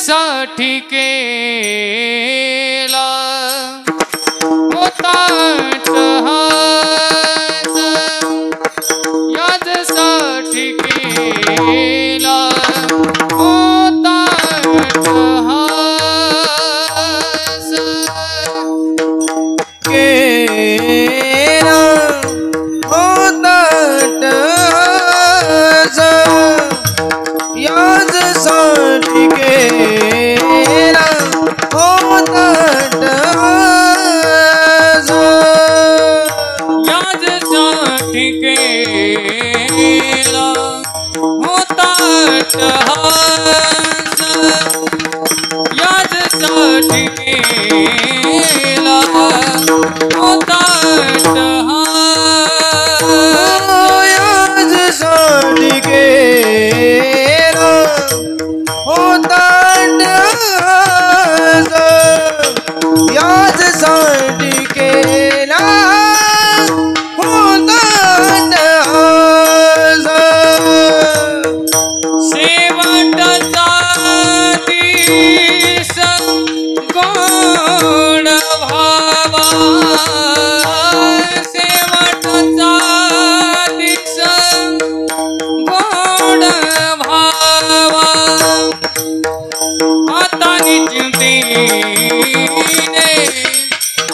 साठी केला होता अट्टहास, याजसाठी केला होता अट्टहास, केला होता अट्टहास, याजसाठी केला होता अट्टहास, याजसाठी केला होता अट्टहास, याजसाठी केला होता अट्टहास, याजसाठी केला होता अट्टहास, याजसाठी केला होता अट्टहास, शेवटचा दिस गोड भावा, शेवटचा दिस गोड भावा, आता निश्चिंतीने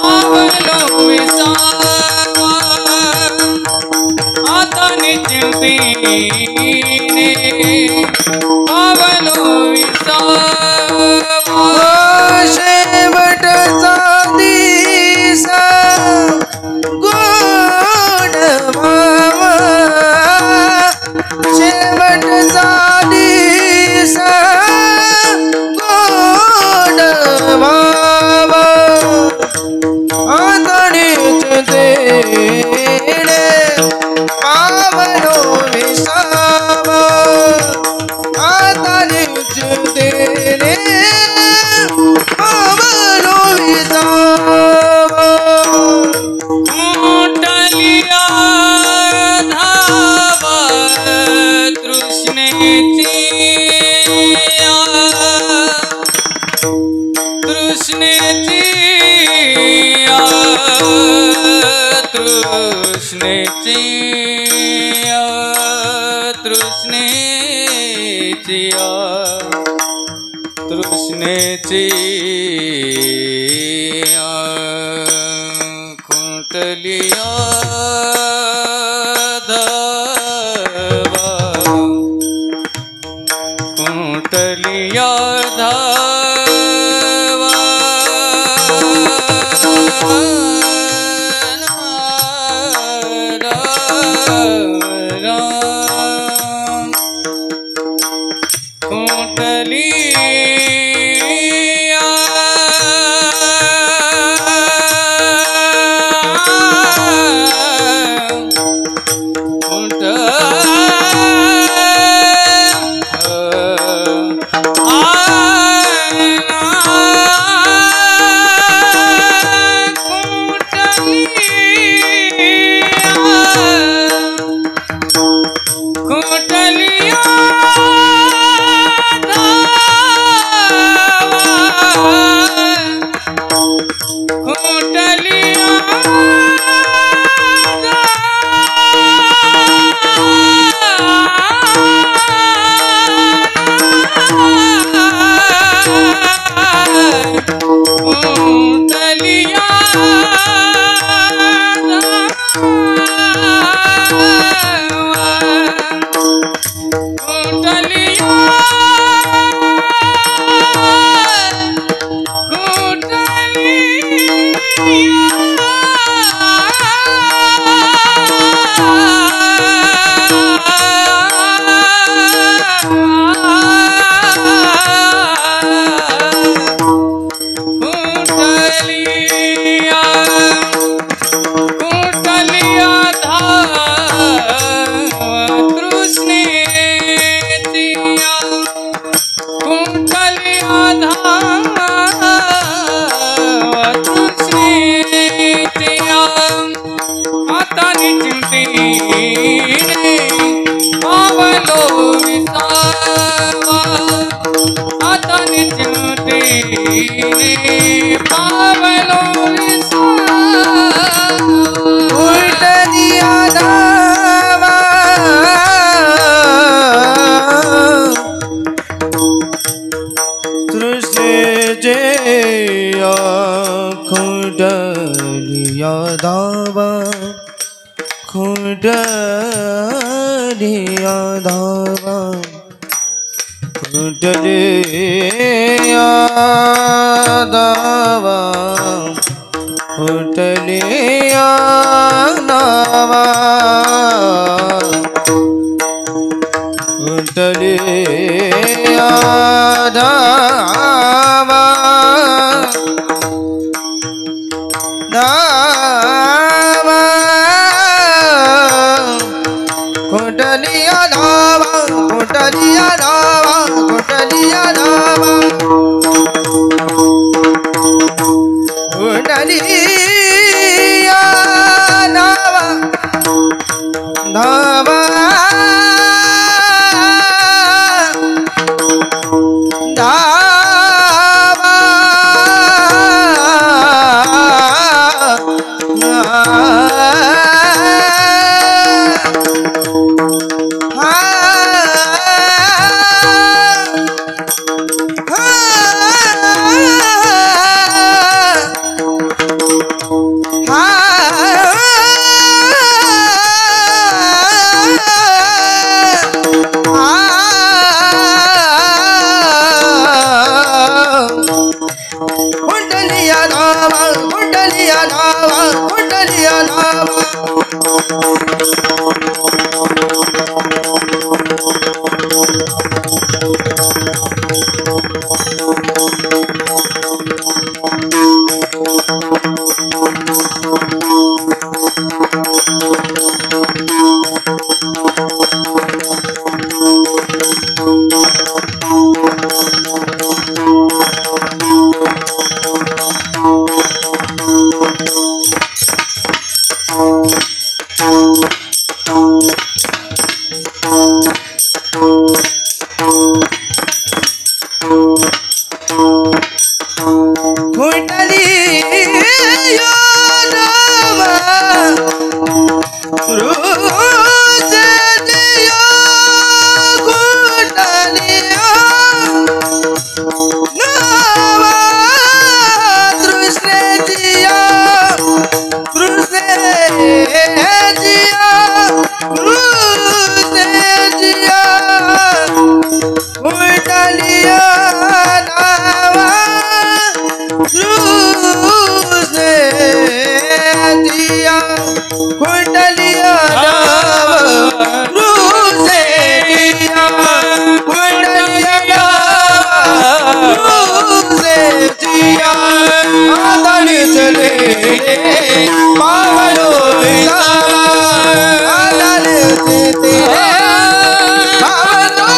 आवलो विसावा, आता निश्चिंतीने आवलो विसावा, शेवटचा दिस गोड भावा, शेवटचा दिस गोड भावा, आता निश्चिंतेने आवलो विसावा, आता निश्चिंतेने आवलो विसावा, मोठलिया धावा तृष्णेची, तृष्णेची, तृष्णेची, तृष्णेची, तृष्णेची खुंटलिया धावा, खुंटलिया धावा, खुंटलिया खुंट पावनो कुंडलिया धावा तृष्णेचे कुंडलिया धावा कुंडलिया धावा कुंडलिया धावा कुंडलिया धावा कुंडलिया धावा धावा कुंडलिया धावा कुंडलिया धावा कुंडलिया धावा कुंडलिया धावा धावा कुंडलिया धावा कुंडलिया धावा कुंडलिया धावा कुंडलिया धावा तृष्णेया कुंडलिया धावा तृष्णेया तृष्णेया तृष्णेया कुंडलिया धावा तृष्णेया कुंडलिया धावा तृष्णेया कुंडलिया धावा तृष्णेया आदरी चले पावनो विधावा आदरी चले पावनो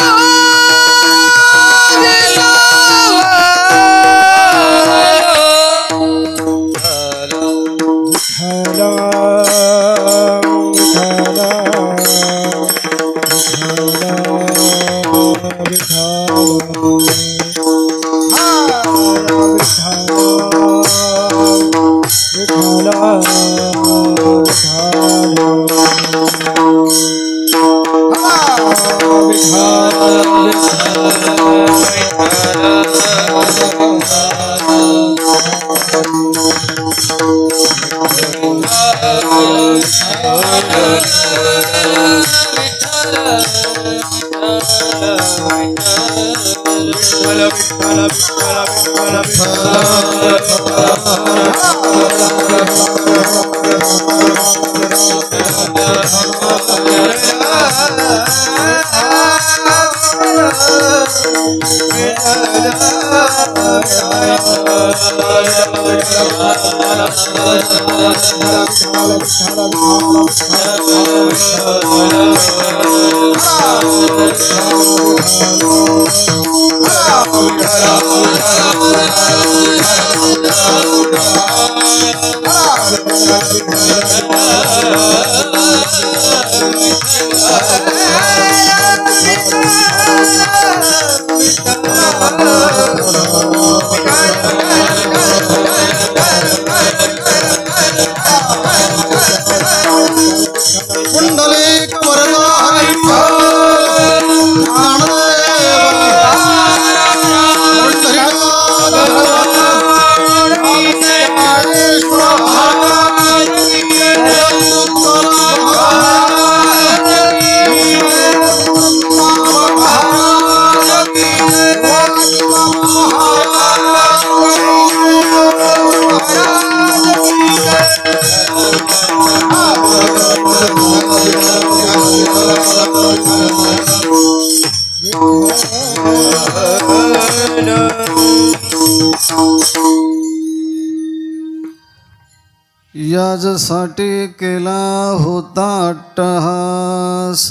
याजसाठी केला होता अट्टहास,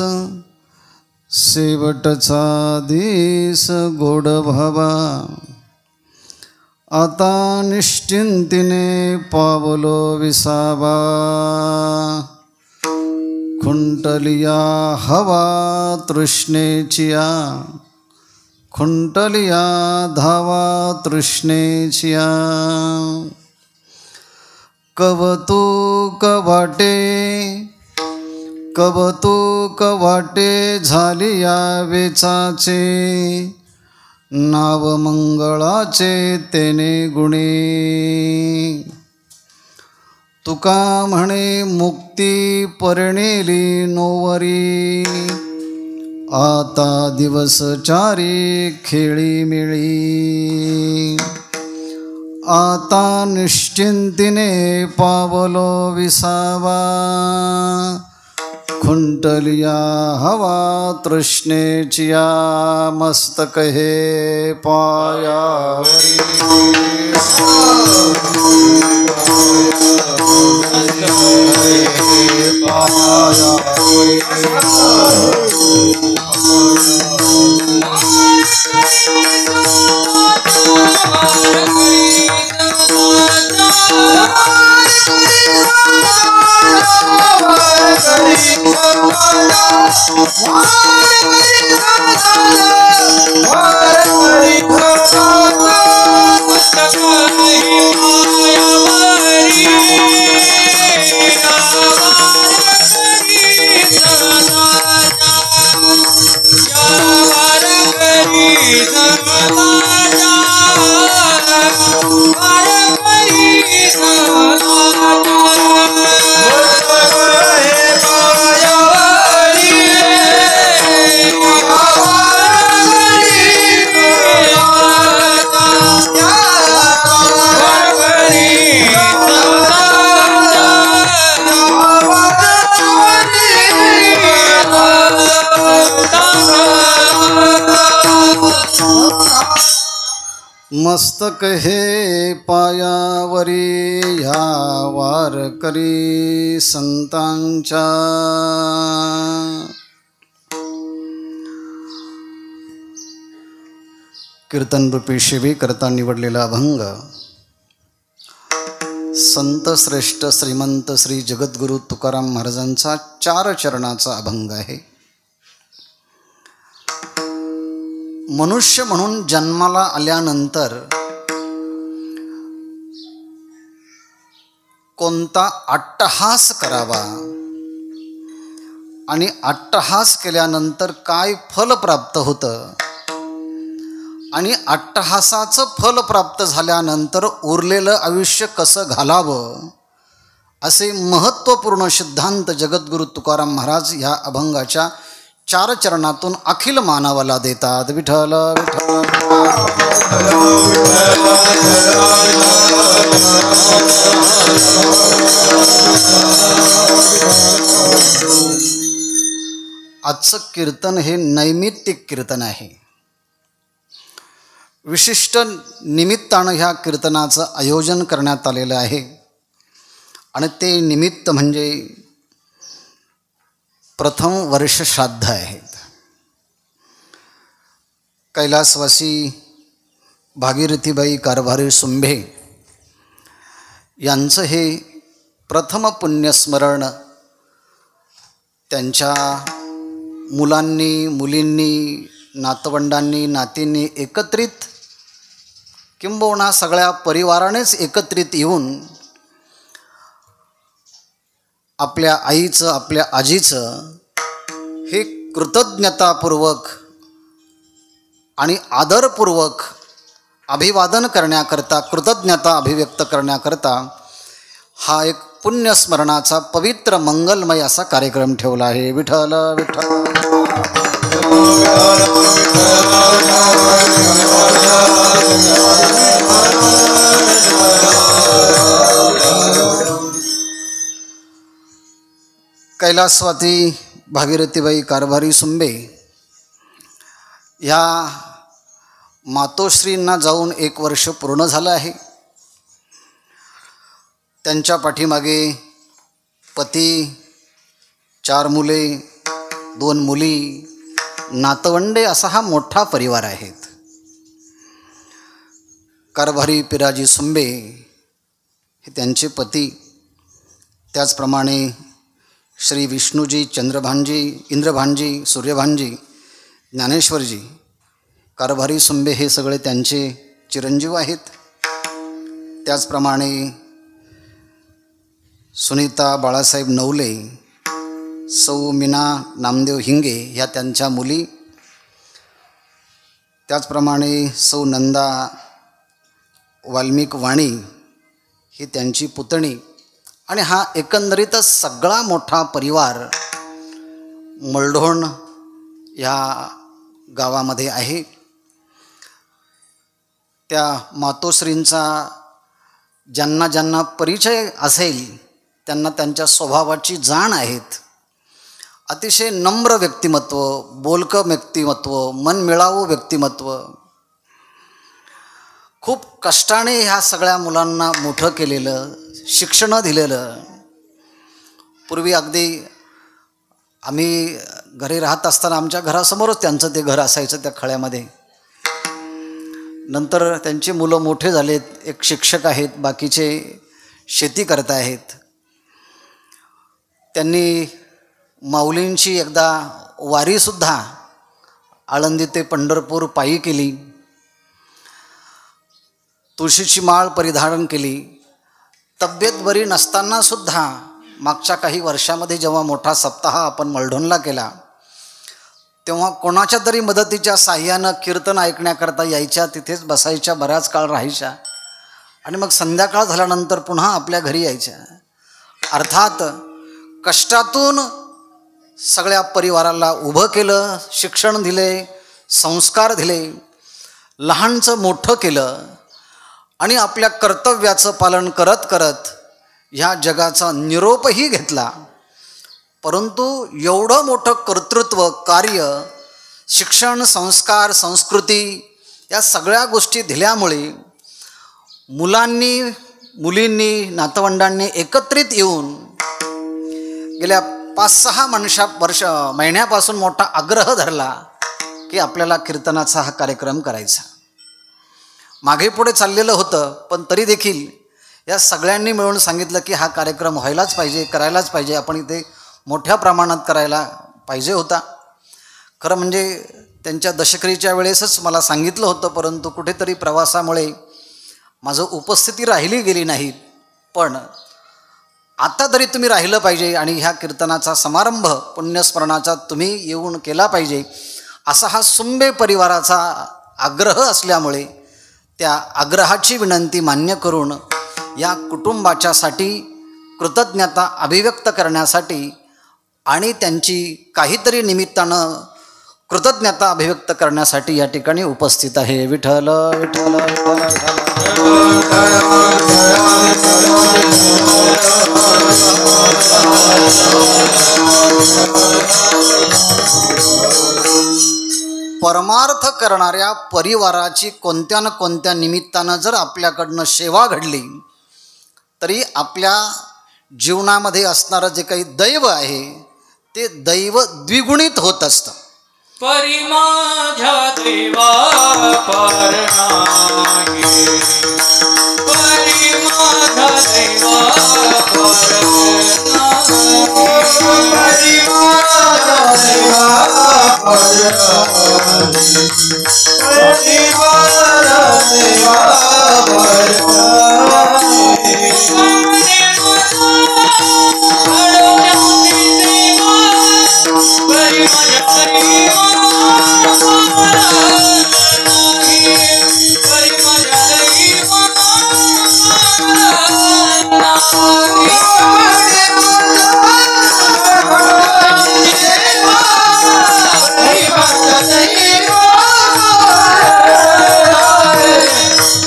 शेवटचा दिस गोड भावा, आता निश्चिंतीने पावलो विसावा. खुंटलिया हवा तृष्णेचिया, खुंटलिया धावा तृष्णेचिया. कवतूक वाटे, कवतूक वाटे झाली या वेचाचे, नाव मंगळाचे तेने गुणे. तुका म्हणे मुक्ती परिणेली नोवरी, आता दिवस चारी खेळी मिळी. आता निश्चिंतीने पावलो विसावा, खुंटलिया हवा तृष्णेचिया. मस्तक हे पायावरी, मस्तक हे पायावरी ह्या वारकरी संतांच्या. कीर्तनरूपी शिवी करता निवडलेला अभंग संत श्रेष्ठ श्रीमंत श्री जगद्गुरु तुकाराम महाराजांचा 4 चरणाचा अभंग आहे. मनुष्य म्हणून जन्माला आल्यानंतर कोणता अट्टहास करावा आणि अट्टहास केल्यानंतर काय फल प्राप्त होतं आणि अट्टहासाचं फल प्राप्त झाल्यानंतर उरलेलं आयुष्य कसं घालावं असे महत्त्वपूर्ण सिद्धांत जगद्गुरु तुकाराम महाराज ह्या अभंगाच्या 4 चरणातून अखिल मानवाला देतात. विठ्ठल विठ्ठल. आजचं कीर्तन हे नैमित्तिक कीर्तन आहे. विशिष्ट निमित्तानं ह्या कीर्तनाचं आयोजन करण्यात आलेलं आहे आणि ते निमित्त म्हणजे प्रथम वर्ष श्राद्ध आहेत. कैलासवासी भागीरथीबाई कारभारी सुंभे यांचं हे प्रथम पुण्यस्मरण त्यांच्या मुलांनी मुलींनी नातवंडांनी नातींनी एकत्रित किंबहुना सगळ्या परिवारानेच एकत्रित येऊन आपल्या आईचं आपल्या आजीचं हे कृतज्ञतापूर्वक आणि आदरपूर्वक अभिवादन करण्याकरता कृतज्ञता अभिव्यक्त करण्याकरता हा एक पुण्यस्मरणाचा पवित्र मंगलमय असा कार्यक्रम ठेवला आहे. विठ्ठल विठ्ठल. कैलासवासी भागीरथीबाई कारभारी सुंबे ह्या मातोश्रींना जाऊन 1 वर्ष पूर्ण झालं आहे. त्यांच्या पाठीमागे पती, 4 मुले, 2 मुली, नातवंडे असा हा मोठा परिवार आहेत. कारभारी पिराजी सुंबे हे त्यांचे पती, त्याचप्रमाणे श्री विष्णूजी, चंद्रभानजी, इंद्रभानजी, सूर्यभानजी, ज्ञानेश्वरजी, कारभारी सुंबे हे सगळे त्यांचे चिरंजीव आहेत. त्याचप्रमाणे सुनीता बाळासाहेब नवले, सौ मीना नामदेव हिंगे ह्या त्यांच्या मुली, त्याचप्रमाणे सौ नंदा वाल्मिक वाणी ही त्यांची पुतणी. आणि हा एकंदरीतच सगळा मोठा परिवार मलढोण या गावामध्ये आहे. त्या मातोश्रींचा ज्यांना ज्यांना परिचय असेल त्यांना त्यांच्या स्वभावाची जाण आहेत. अतिशय नम्र व्यक्तिमत्व, बोलकं व्यक्तिमत्व, मनमिळावू व्यक्तिमत्व. खूप कष्टाने ह्या सगळ्या मुलांना मोठं केलेलं, शिक्षण दिलेलं. पूर्वी अगदी आम्ही घरी राहत असताना आमच्या घरासमोरच त्यांचं ते घर असायचं त्या खळ्यामध्ये. नंतर त्यांची मुलं मोठे झालेत, एक शिक्षक आहेत, बाकीचे शेती करत आहेत. त्यांनी माऊलींची एकदा वारीसुद्धा आळंदी ते पंढरपूर पायी केली. तुळशीची माळ परिधारण केली. तब्येत बरी नसतानासुद्धा मागच्या काही वर्षामध्ये जेव्हा मोठा सप्ताह आपण मलढोणला केला तेव्हा कोणाच्या तरी मदतीच्या साह्यानं कीर्तन ऐकण्याकरता यायच्या, तिथेच बसायच्या, बराच काळ राहायच्या आणि मग संध्याकाळ झाल्यानंतर पुन्हा आपल्या घरी यायच्या. अर्थात कष्टातून सगळ्या परिवाराला उभं केलं, शिक्षण दिले, संस्कार दिले, लहानचं मोठं केलं आणि आपल्या कर्तव्याचं पालन करत करत ह्या जगाचा निरोपही घेतला. परंतु एवढं मोठं कर्तृत्व, कार्य, शिक्षण, संस्कार, संस्कृती या सगळ्या गोष्टी दिल्यामुळे मुलांनी, मुलींनी, नातवंडांनी एकत्रित येऊन गेल्या 5-6 महिन्यापासून मोठा आग्रह धरला की आपल्याला कीर्तनाचा हा कार्यक्रम करायचा. मागे पुढे चाललेलं होतं, पण तरी देखील या सगळ्यांनी मिळून सांगितलं की हा कार्यक्रम व्हायलाच पाहिजे, करायलाच पाहिजे. आपण इथे मोठ्या प्रमाणात करायला पाहिजे होता. खरं म्हणजे त्यांच्या दशकरीच्या वेळेसच मला सांगितलं होतं, परंतु कुठेतरी प्रवासामुळे माझं उपस्थिती राहिली गेली नाही. पण आता तरी तुम्ही राहिलं पाहिजे आणि ह्या कीर्तनाचा समारंभ पुण्यस्मरणाचा तुम्ही येऊन केला पाहिजे असा हा सुंबे परिवाराचा आग्रह असल्यामुळे त्या आग्रहाची विनंती मान्य करून या कुटुंबाच्यासाठी कृतज्ञता अभिव्यक्त करण्यासाठी आणि त्यांची काहीतरी निमित्तानं कृतज्ञता अभिव्यक्त करण्यासाठी या ठिकाणी उपस्थित आहे. विठ्ठल विठ्ठल विठ्ठल. परमार्थ करणाऱ्या परिवाराची कोणत्या ना कोणत्या निमित्तानं जर आपल्याकडनं सेवा घडली तरी आपल्या जीवनामध्ये असणारं जे काही दैव आहे ते दैव द्विगुणित होत असतं. परी माझ्या देवा पार नाही, परी माझ्या देवा पार नाही, परी माझ्या देवा पार नाही,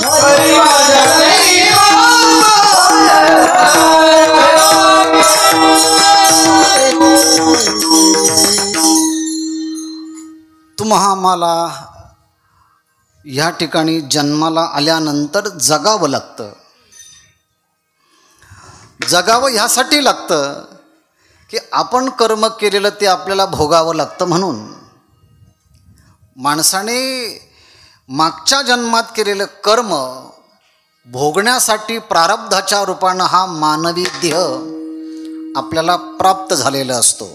परी माझ्या देवा पार तुम्हा आम्हाला ह्या ठिकाणी जन्माला आल्यानंतर जगावं लागतं. जगावं ह्यासाठी लागतं की आपण कर्म केलेलं ते आपल्याला भोगावं लागतं. म्हणून माणसाने मागच्या जन्मात केलेलं कर्म भोगण्यासाठी प्रारब्धाच्या रूपानं हा मानवी देह आपल्याला प्राप्त झालेला असतो.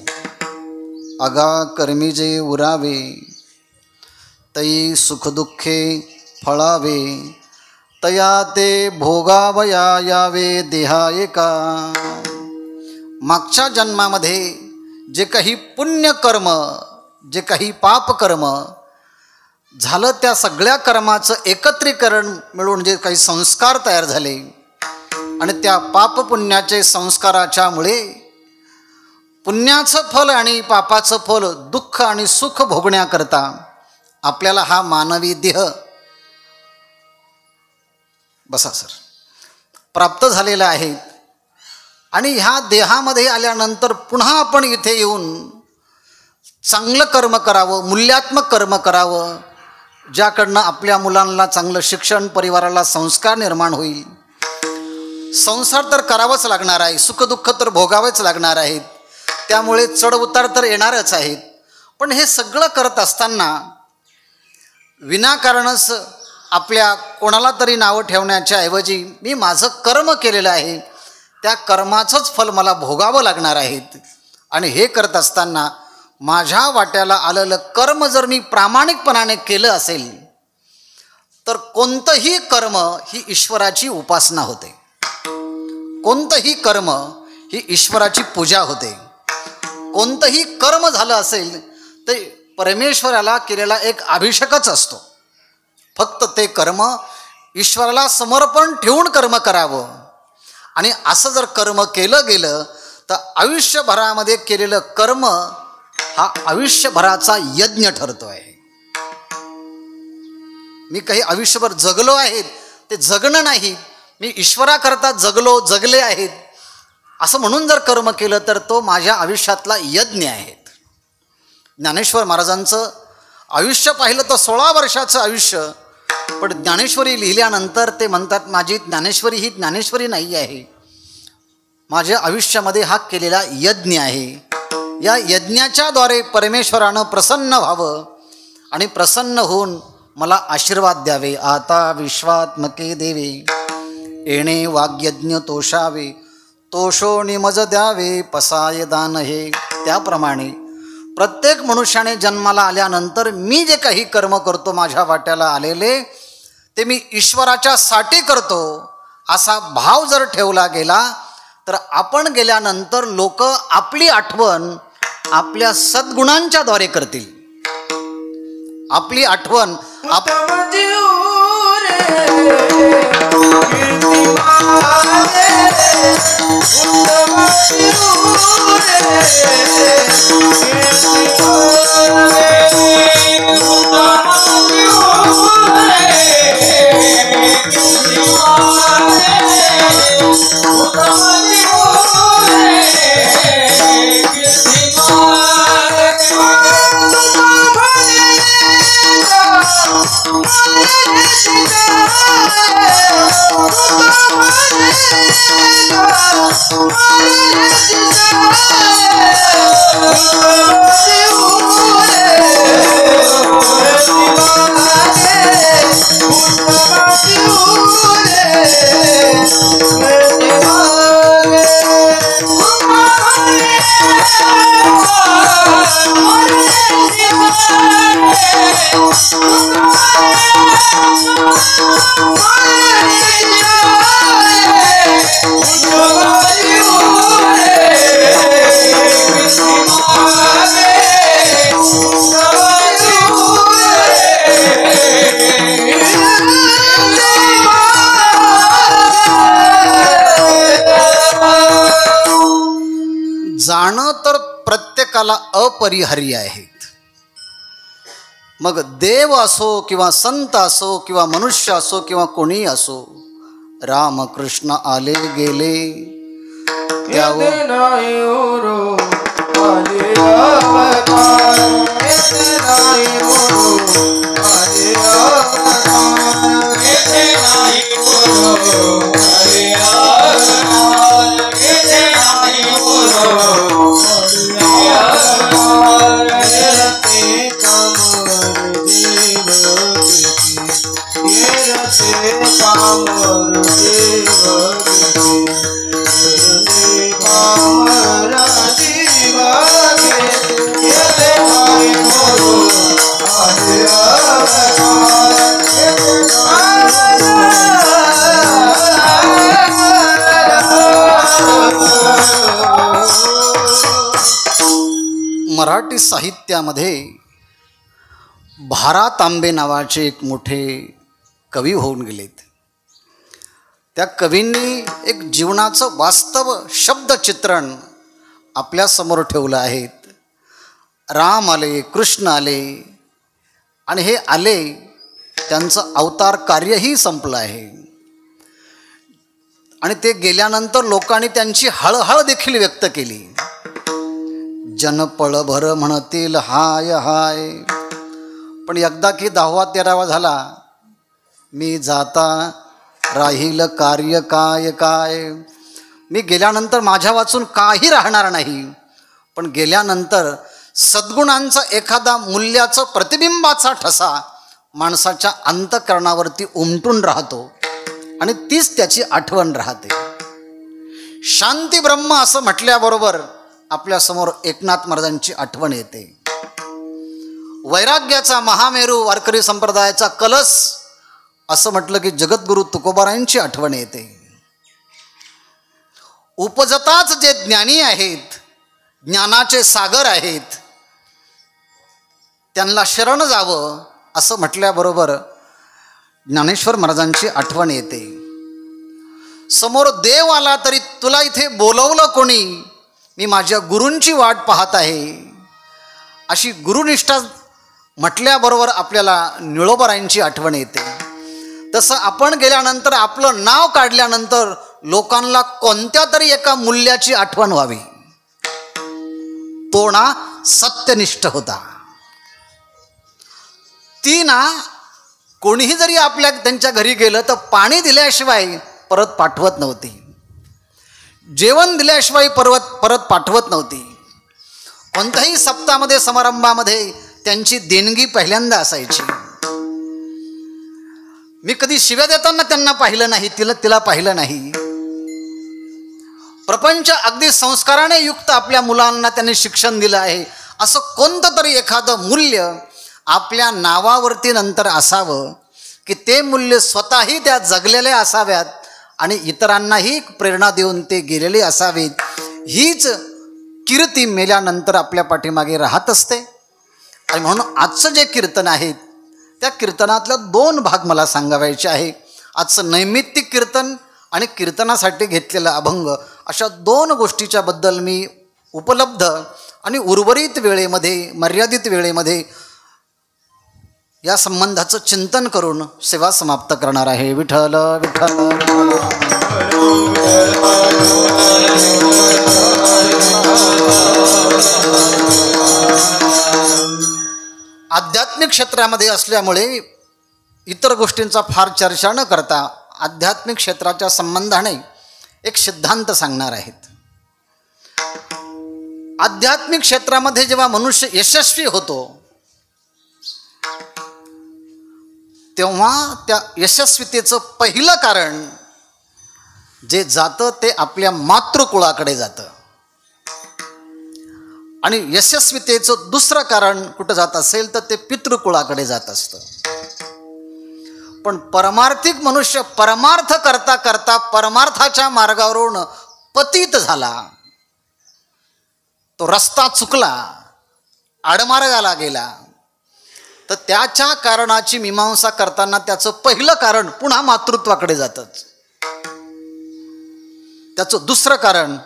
अगा कर्मी जे उरावे तई सुखदुःखे फळावे तया ते भोगावया यावे देहा एका. मागच्या जन्मामध्ये जे काही पुण्यकर्म जे काही पापकर्म झालं त्या सगळ्या कर्माचं एकत्रीकरण मिळून जे काही संस्कार तयार झाले आणि त्या पापपुण्याचे संस्काराच्यामुळे पुण्याचं फल आणि पापाचं फल दुःख आणि सुख भोगण्याकरता आपल्याला हा मानवी देह बसा सर प्राप्त झालेला आहे. आणि ह्या देहामध्ये आल्यानंतर पुन्हा आपण इथे येऊन चांगलं कर्म करावं, मूल्यात्मक कर्म करावं, ज्याकडनं आपल्या मुलांना चांगलं शिक्षण, परिवाराला संस्कार निर्माण होईल. संसार तर करावाच लागणार आहे, सुखदुःख तर भोगावेच लागणार आहेत, त्यामुळे चढउतार तर येणारच आहेत. पण हे सगळं करत असताना विनाकारणच आपल्या कोणाला तरी नावं ठेवण्याच्या ऐवजी मी माझं कर्म केलेलं आहे, त्या कर्माचंच फल मला भोगावं लागणार आहेत. आणि हे करत असताना माझ्या वाट्याला आलेलं कर्म जर मी प्रामाणिकपणाने केलं असेल तर कोणतंही कर्म ही ईश्वराची उपासना होते, कोणतंही कर्म ही ईश्वराची पूजा होते. कोणतंही कर्म झालं असेल ते परमेश्वराला केलेला एक अभिषेकच असतो. फक्त ते कर्म ईश्वराला समर्पण ठेवून कर्म करावं. आणि असं जर कर्म केलं गेलं तर आयुष्यभरामध्ये केलेलं कर्म हा आयुष्यभराचा यज्ञ ठरतो आहे. मी काही आयुष्यभर जगलो आहे ते जगणं नाही, मी ईश्वराकरता जगले आहेत असं म्हणून जर कर्म केलं तर तो माझ्या आयुष्यातला यज्ञ आहे. ज्ञानेश्वर महाराजांचं आयुष्य पाहिलं तर 16 वर्षाचं आयुष्य, पण ज्ञानेश्वरी लिहिल्यानंतर ते म्हणतात माझी ज्ञानेश्वरी ही ज्ञानेश्वरी नाही आहे, माझ्या आयुष्यामध्ये हा केलेला यज्ञ आहे. या यज्ञाच्याद्वारे परमेश्वरानं प्रसन्न व्हावं आणि प्रसन्न होऊन मला आशीर्वाद द्यावे. आता विश्वात्मके देवे येणे वाग्यज्ञ तोषावे, तोषो निमज द्यावे पसाय दान. हे त्याप्रमाणे प्रत्येक मनुष्याने जन्माला आल्यानंतर मी जे काही कर्म करतो माझ्या वाट्याला आलेले ते मी ईश्वराच्या साठी करतो असा भाव जर ठेवला गेला तर आपण गेल्यानंतर लोक आपली आठवण आपल्या सद्गुणांच्या द्वारे करतील. आपली आठवण जाणं तर प्रत्येकाला अपरिहार्य आहेत. मग देव असो किंवा संत असो किंवा मनुष्य असो किंवा कोणी असो, रामकृष्ण आले गेले मराठी साहित्यामध्ये भारा तांबे नावाचे एक मोठे कवी होऊन गेलेत. त्या कवींनी एक जीवनाचं वास्तव शब्दचित्रण आपल्यासमोर ठेवलं आहे. राम आले, कृष्ण आले आणि हे आले त्यांचं अवतार कार्यही संपलं आहे आणि ते गेल्यानंतर लोकांनी त्यांची हळहळ देखील व्यक्त केली. जन पळभर म्हणतील हाय हाय, पण एकदा की 10वा 13वा झाला, मी जाता राहील कार्य काय काय. मी गेल्यानंतर माझ्या वाचून काही राहणार नाही, पण गेल्यानंतर सद्गुणांचा एखादा मूल्याचं प्रतिबिंबाचा ठसा माणसाच्या अंतःकरणावरती उमटून राहतो आणि तीच त्याची आठवण राहते. शांती ब्रह्म असं म्हटल्याबरोबर आपल्यासमोर एकनाथ महाराजांची आठवण येते. वैराग्याचा महामेरू वारकरी संप्रदायाचा कलस असं म्हटलं की जगद्गुरू तुकोबारायांची आठवण येते. उपजताच जे ज्ञानी आहेत, ज्ञानाचे सागर आहेत, त्यांना शरण जावं असं म्हटल्याबरोबर ज्ञानेश्वर महाराजांची आठवण येते. समोर देव आला तरी तुला इथे बोलवलं कोणी, मी माझ्या गुरूंची वाट पाहत आहे, अशी गुरुनिष्ठा म्हटल्याबरोबर आपल्याला निळोबारायांची आठवण येते. तसं आपण गेल्यानंतर आपलं नाव काढल्यानंतर लोकांना कोणत्या तरी एका मूल्याची आठवण व्हावी. तो ना सत्यनिष्ठ होता. ती ना कोणीही जरी त्यांच्या घरी गेलं तर पाणी दिल्याशिवाय परत पाठवत नव्हती, जेवण दिल्याशिवाय परत पाठवत नव्हती. कोणत्याही सप्ताहामध्ये समारंभामध्ये त्यांची देणगी पहिल्यांदा असायची. मी कधी शिव्या देताना त्यांना पाहिलं नाही, तिला पाहिलं नाही. प्रपंच अगदी संस्काराने युक्त आपल्या मुलांना त्यांनी शिक्षण दिलं आहे. असं कोणतं तरी एखादं मूल्य आपल्या नावावरती नंतर असावं की ते मूल्य स्वतःही त्या जगलेले असाव्यात आणि इतरांनाही प्रेरणा देऊन ते गेलेले असावेत. हीच कीर्ती मेल्यानंतर आपल्या पाठीमागे राहत असते. आणि म्हणून आजचं जे कीर्तन आहे त्या कीर्तनातलं 2 भाग मला सांगावायचे आहे. आजचं नैमित्तिक कीर्तन आणि कीर्तनासाठी घेतलेला अभंग, अशा 2 गोष्टीच्या बद्दल मी उपलब्ध आणि उर्वरित वेळेमध्ये, मर्यादित वेळेमध्ये या संबंधाचं चिंतन करून सेवा समाप्त करणार आहे. विठ्ठल विठ्ठल आध्यात्मिक क्षेत्रामध्ये असल्यामुळे इतर गोष्टींचा फार चर्चा न करता आध्यात्मिक क्षेत्राच्या संबंधाने एक सिद्धांत सांगणार आहेत. आध्यात्मिक क्षेत्रामध्ये जेव्हा मनुष्य यशस्वी होतो तेव्हा त्या यशस्वीतेचं पहिलं कारण जे जातं ते आपल्या मातृकुळाकडे जातं आणि यशस्वीतेचं दुसरं कारण कुठं जात असेल तर ते पितृकुळाकडे जात असतं. पण परमार्थिक मनुष्य परमार्थ करता करता परमार्थाच्या मार्गावरून पतित झाला, तो रस्ता चुकला, आडमार्गाला गेला, तर त्याच्या कारणाची मीमांसा करताना त्याचं पहिलं कारण पुन्हा मातृत्वाकडे जातंच. त्याचं दुसरं कारण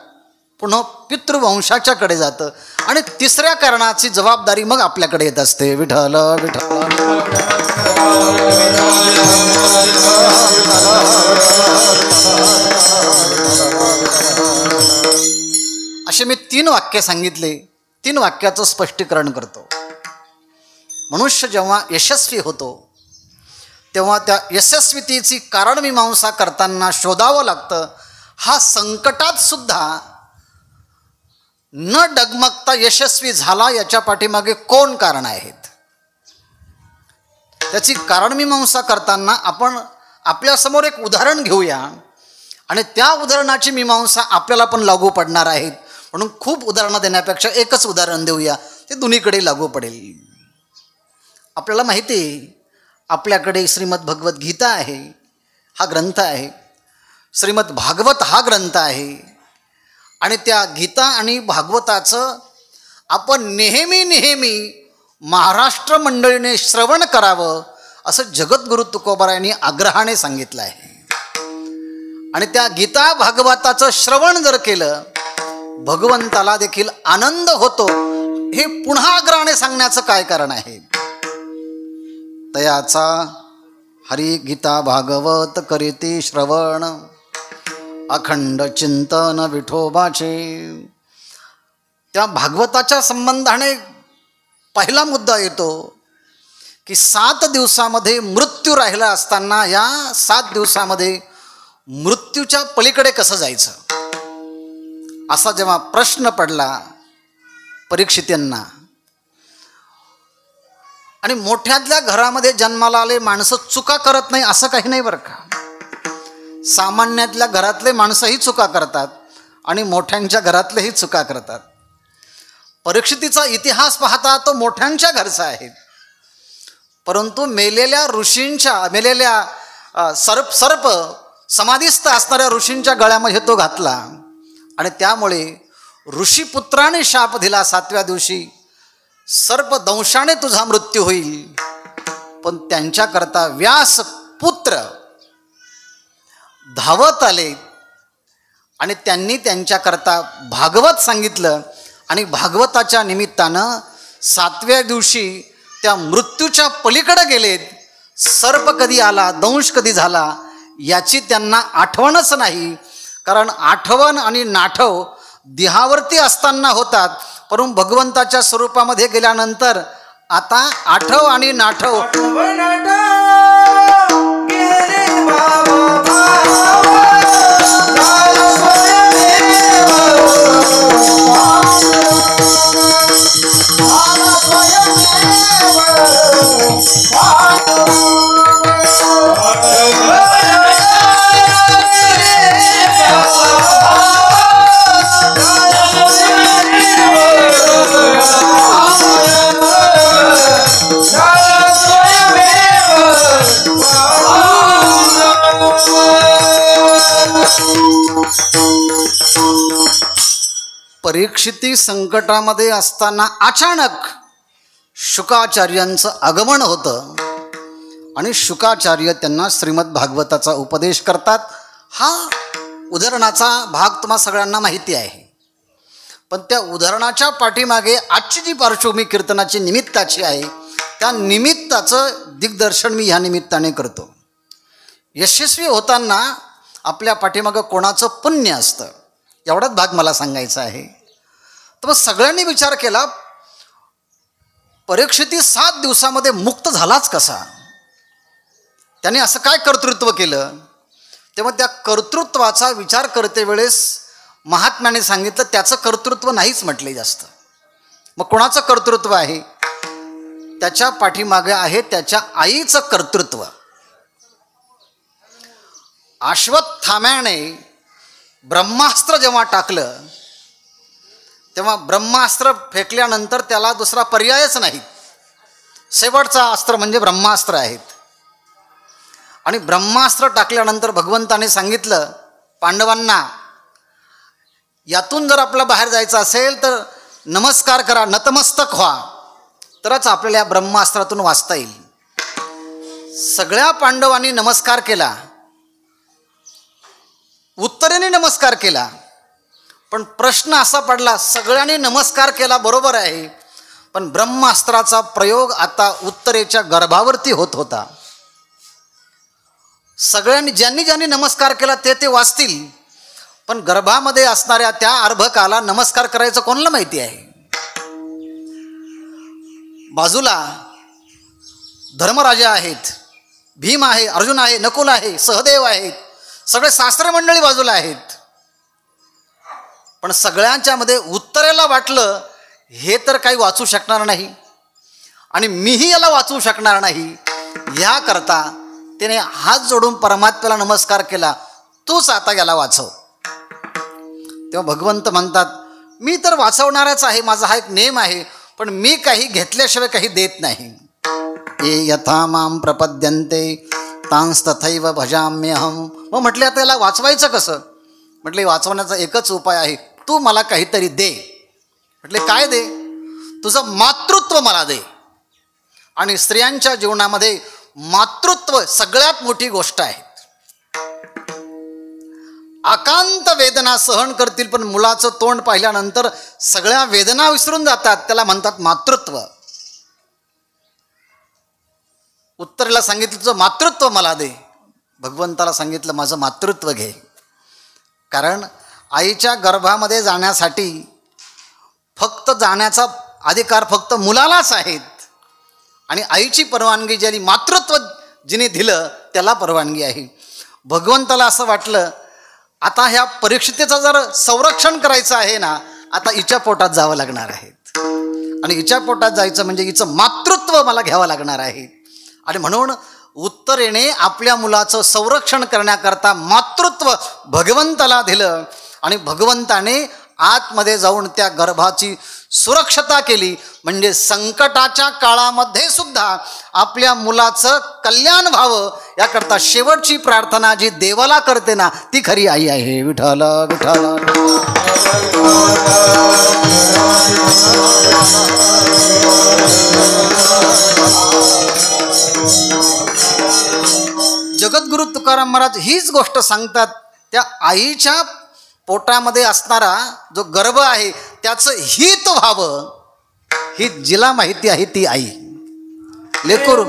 पुन्हा पितृवंशाच्याकडे जातं आणि तिसऱ्या कारणाची जबाबदारी मग आपल्याकडे येत असते. विठ्ठल विठ्ठल असे मी 3 वाक्य सांगितले. 3 वाक्याचं स्पष्टीकरण करतो. मनुष्य जेव्हा यशस्वी होतो तेव्हा त्या यशस्वीतेची कारणमीमांसा करताना शोधावं लागतं. हा संकटात सुद्धा न डगमगता यशस्वी झाला याच्या पाठीमागे कोण कारण आहेत, त्याची कारणमीमांसा करताना आपण आपल्यासमोर एक उदाहरण घेऊया आणि त्या उदाहरणाची मीमांसा आपल्याला पण लागू पडणार आहेत. म्हणून खूप उदाहरणं देण्यापेक्षा एकच उदाहरण देऊया, ते दोन्हीकडे लागू पडेल. आपल्याला माहिती आहे, आपल्याकडे श्रीमद भगवत गीता आहे, हा ग्रंथ आहे. श्रीमद भागवत हा ग्रंथ आहे. आणि त्या गीता आणि भागवताचं आपण नेहमी महाराष्ट्र मंडळीने श्रवण करावं असं जगद्गुरु तुकोबारायांनी आग्रहाने सांगितलं आहे. आणि त्या गीता भागवताचं श्रवण जर केलं, भगवंताला देखील आनंद होतो. हे पुन्हा आग्रहाने सांगण्याचं काय कारण आहे? तयाचा हरी गीता भागवत करीती श्रवण, अखंड चिंतन विठोबाचे. त्या भागवताच्या संबंधाने पहिला मुद्दा येतो की 7 दिवसामध्ये मृत्यू राहिला असताना या 7 दिवसामध्ये मृत्यूच्या पलीकडे कसं जायचं, असा जेव्हा प्रश्न पडला परीक्षितांना. आणि मोठ्यातल्या घरामध्ये जन्माला आले माणसं चुका करत नाही असं काही नाही बरं का. सामान्यातल्या घरातले माणसंही चुका करतात आणि मोठ्यांच्या घरातलेही चुका करतात. परीक्षितीचा इतिहास पाहता तो मोठ्यांच्या घरचा आहे, परंतु मेलेल्या सर्प समाधीस्थ असणाऱ्या ऋषींच्या गळ्यामध्ये तो घातला आणि त्यामुळे ऋषीपुत्राने शाप दिला, 7व्या दिवशी सर्पदंशाने तुझा मृत्यू होईल. पण त्यांच्याकरता व्यास पुत्र धावत आले आणि त्यांनी त्यांच्याकरता भागवत सांगितलं. आणि भागवताच्या निमित्तानं 7व्या दिवशी त्या मृत्यूच्या पलीकडे गेलेत. सर्प कधी आला, दंश कधी झाला याची त्यांना आठवणच नाही. कारण आठवण आणि नाठव देहावरती असताना होतात, परंतु भगवंताच्या स्वरूपामध्ये गेल्यानंतर आता आठव आणि नाठव परीक्षिती संकटामध्ये असताना अचानक शुकाचार्यांचं आगमन होतं आणि शुकाचार्य त्यांना श्रीमद भागवताचा उपदेश करतात. हा उदाहरणाचा भाग तुम्हा सगळ्यांना माहिती आहे, पण त्या उदाहरणाच्या पाठीमागे आजची जी पार्श्वभूमी कीर्तनाची निमित्ताची आहे, त्या निमित्ताचं दिग्दर्शन मी ह्या निमित्ताने करतो. यशस्वी होताना आपल्या पाठीमागं कोणाचं पुण्य असतं एवढाच भाग मला सांगायचा आहे. तर मग सगळ्यांनी विचार केला, परीक्षिती 7 दिवसामध्ये मुक्त झालाच कसा? त्याने असं काय कर्तृत्व केलं? तेव्हा त्या कर्तृत्वाचा विचार करते वेळेस महात्म्याने सांगितलं त्याचं कर्तृत्व नाहीच म्हटले जास्त. मग कोणाचं कर्तृत्व आहे? त्याच्या पाठीमागे आहे त्याच्या आईचं कर्तृत्व. अश्वत्थाम्याने ब्रह्मास्त्र जेव्हा टाकलं तेव्हा ब्रह्मास्त्र फेकल्यानंतर त्याला दुसरा पर्यायच नाही. शेवटचा अस्त्र म्हणजे ब्रह्मास्त्र आहेत. आणि ब्रह्मास्त्र टाकल्यानंतर भगवंताने सांगितलं पांडवांना, यातून जर आपल्याला बाहेर जायचं असेल तर नमस्कार करा, नतमस्तक व्हा, तरच आपल्याला या ब्रह्मास्त्रातून वाचता येईल. सगळ्या पांडवांनी नमस्कार केला, उत्तरेने नमस्कार केला. पण प्रश्न असा पडला, सगळ्यांनी नमस्कार केला बरोबर आहे, पण ब्रह्मास्त्राचा प्रयोग आता उत्तरेच्या गर्भावरती होत होता. सगळ्यांनी ज्यांनी नमस्कार केला ते वाचतील, पण गर्भामध्ये असणाऱ्या त्या अर्भकाला नमस्कार करायचं कोणाला माहिती आहे? बाजूला धर्मराजा आहेत, भीम आहे, अर्जुन आहे, नकुल आहे, सहदेव आहेत, सगळे शास्त्र मंडळी बाजूला आहेत. पण सगळ्यांच्या मध्ये उत्तरेला वाटलं हे तर काही वाचू शकणार नाही आणि मीही याला वाचू शकणार नाही. ह्याकरता तिने हात जोडून परमात्म्याला नमस्कार केला, तूच आता याला वाचव. तेव्हा भगवंत म्हणतात, मी तर वाचवणारच आहे, माझा हा एक नेम आहे, पण मी काही घेतल्याशिवाय काही देत नाही. ये यथा माम प्रपद्यन्ते तांस्तथैव भजाम्यहम. मग म्हटले आता याला वाचवायचं कसं? म्हटले वाचवण्याचा एकच उपाय आहे, तू मला काहीतरी दे. म्हटले काय दे? तुझं मातृत्व मला दे. आणि स्त्रियांच्या जीवनामध्ये मातृत्व सगळ्यात मोठी गोष्ट आहे. आकांत वेदना सहन करतील, पण मुलाचं तोंड पाहिल्यानंतर सगळ्या वेदना विसरून जातात. त्याला म्हणतात मातृत्व. उत्तरेला सांगितलं तुझं मातृत्व मला दे. भगवंताला सांगितलं माझं मातृत्व घे. कारण आईच्या गर्भामध्ये जाण्यासाठी फक्त जाण्याचा अधिकार फक्त मुलालाच आहेत. आणि आईची परवानगी ज्याने मातृत्व जिने दिलं त्याला परवानगी आहे. भगवंताला असं वाटलं आता ह्या परीक्षितेचं जर संरक्षण करायचं आहे ना, आता हिच्या पोटात जावं लागणार आहे. आणि हिच्या पोटात जायचं म्हणजे हिचं मातृत्व मला घ्यावं लागणार आहे. आणि म्हणून उत्तरेने आपल्या मुलाचं संरक्षण करण्याकरता मातृत्व भगवंताला दिलं. आणि भगवंताने आतमध्ये जाऊन त्या गर्भाची सुरक्षता केली. म्हणजे संकटाच्या काळामध्ये सुद्धा आपल्या मुलाचं कल्याण व्हावं याकरता शेवटची प्रार्थना जी देवाला करते ना, ती खरी आई आहे. विठ्ठल विठ्ठल. जगद्गुरु तुकाराम महाराज हीच गोष्ट सांगतात. त्या आईच्या पोटामध्ये असणारा जो गर्भ आहे त्याचं हित व्हावं, ही जिला माहिती आहे ती आई. लेकरू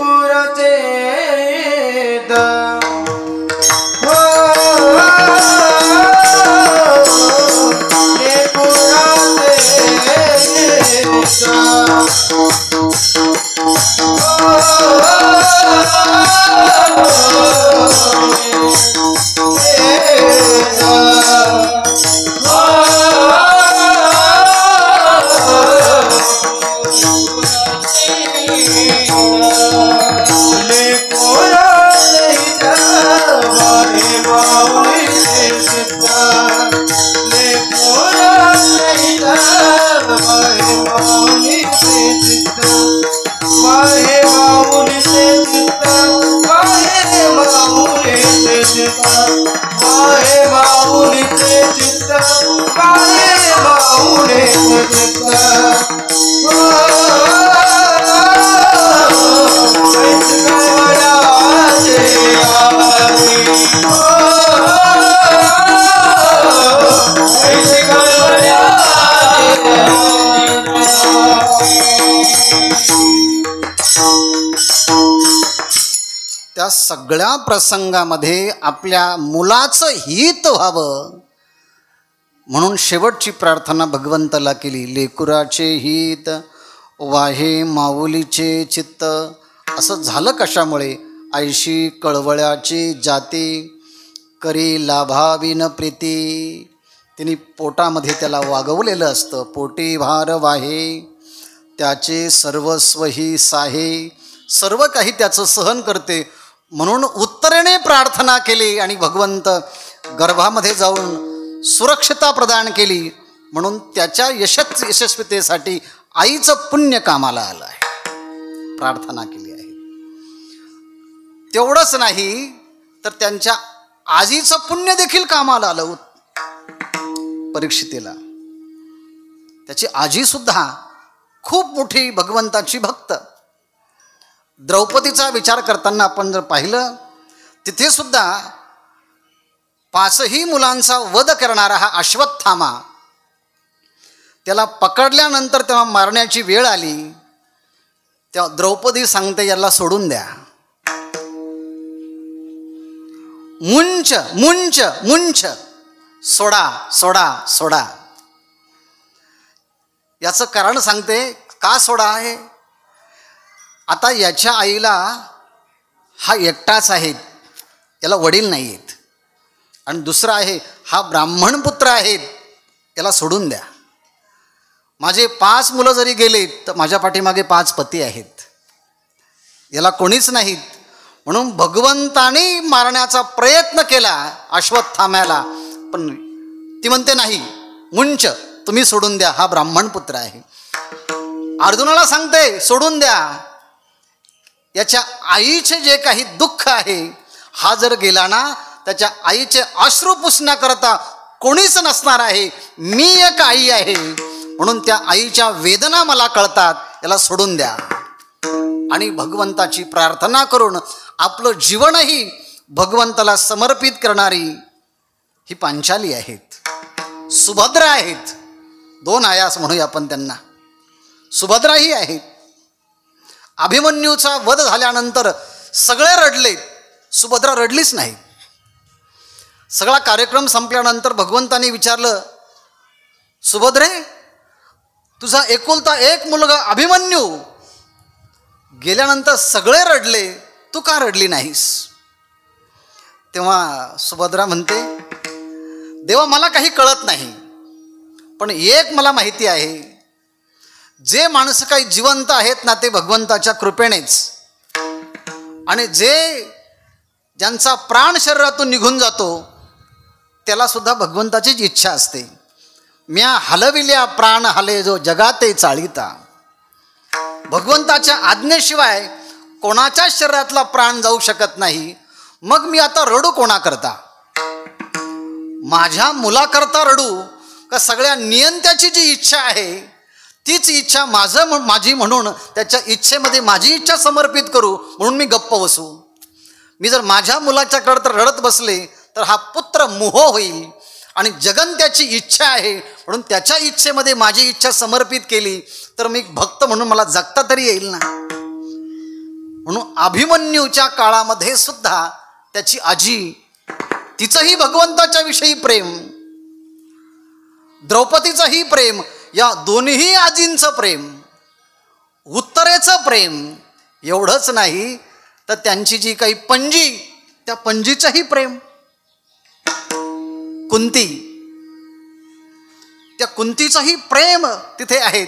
त्या सगळ्या प्रसंगामध्ये आपल्या मुलाचं हित व्हावं म्हणून शेवटची प्रार्थना भगवंताला केली. लेकुराचे हित वाहे माऊलीचे चित्त. असं झालं कशामुळे? ऐशी कळवळ्याचे जाते करी लाभाविन प्रीती. तिने पोटामध्ये त्याला वागवलेलं असतं. पोटी भार वाहे त्याचे सर्वस्व ही साहे. सर्व काही त्याचं सहन करते. म्हणून उत्तरेने प्रार्थना केली आणि भगवंत गर्भामध्ये जाऊन सुरक्षता प्रदान केली. म्हणून त्याच्या यशस्वीतेसाठी आईचं पुण्य कामाला आलं आहे. प्रार्थना केली आहे. तेवढंच नाही तर त्यांच्या आजीचं पुण्य देखील कामाला आलं परीक्षितेला. त्याची आजी सुद्धा खूप मोठी भगवंताची भक्त. द्रौपदीचा विचार करताना आपण जर पाहिलं तिथे सुद्धा 5ही मुलांचा वध करणारा हा अश्वत्थामा, त्याला पकडल्यानंतर तेव्हा मारण्याची वेळ आली तेव्हा द्रौपदी सांगते याला सोडून द्या. मुंच मुंच मुंच, सोडा सोडा सोडा. याचं कारण सांगते का सोडा आहे. आता याच्या आईला हा एकटाच आहे, याला वडील नाही आहेत. आणि दुसरा आहे हा ब्राह्मण पुत्र आहेत, याला सोडून द्या. माझे 5 मुलं जरी गेलीत तर माझ्या पाठीमागे 5 पती आहेत, याला कोणीच नाहीत. म्हणून भगवंताने मारण्याचा प्रयत्न केला अश्वत्थाम्याला, पण ती म्हणते नाही, मुंच तुम्ही सोडून द्या, हा ब्राह्मण पुत्र आहे. अर्जुनाला सांगते सोडून द्या, याच्या आईचे जे काही दुःख आहे, हा जर गेला ना त्याच्या आईचे अश्रू पुसण्याकरता कोणीच नसणार आहे. मी एक आई आहे, म्हणून त्या आईच्या वेदना मला कळतात, याला सोडून द्या. आणि भगवंताची प्रार्थना करून आपलं जीवनही भगवंताला समर्पित करणारी ही पांचाली आहेत, सुभद्रा आहेत. दोन आयास म्हणूया आपण त्यांना. सुभद्राही आहेत. अभिमन्यूचा वध झाल्यानंतर सगळे रडले, सुभद्रा रडलीच नाही. सगळा कार्यक्रम संपल्यानंतर भगवंताने विचारलं, सुभद्रे तुझा एकुलता एक मुलगा अभिमन्यू गेल्यानंतर सगळे रडले, तू का रडली नाहीस? तेव्हा सुभद्रा म्हणते, देवा मला काही कळत नाही, पण एक मला माहिती आहे, जे माणसं काही जिवंत आहेत ना ते भगवंताच्या कृपेनेच, आणि ज्यांचा प्राण शरीरातून निघून जातो त्याला सुद्धा भगवंताचीच इच्छा असते. म्या हलविल्या प्राण हले जो जगाते चाळीता. भगवंताच्या आज्ञेशिवाय कोणाच्या शरीरातला प्राण जाऊ शकत नाही. मग मी आता रडू कोणाकरता? माझ्या मुलाकरता रडू का सगळ्या नियंत्याची जी इच्छा आहे तीच इच्छा माझी म्हणून त्याच्या इच्छेमध्ये माझी इच्छा समर्पित करू म्हणून मी गप्प बसू? मी जर माझ्या मुलाच्याकडे तर रडत बसले तर हा पुत्र मोह होईल, आणि जगन त्याची इच्छा आहे म्हणून त्याच्या इच्छेमध्ये माझी इच्छा समर्पित केली तर मी भक्त म्हणून मला जगता तरी येईल ना. म्हणून अभिमन्यूच्या काळामध्ये सुद्धा त्याची आजी, तिचंही भगवंताच्या विषयी प्रेम, द्रौपदीचंही प्रेम, या दोन्ही आजींचं प्रेम, उत्तरेचं प्रेम, एवढंच नाही तर त्यांची जी काही पणजी, त्या पणजीचंही प्रेम. कुंती, त्या कुंतीचंही प्रेम तिथे आहेत.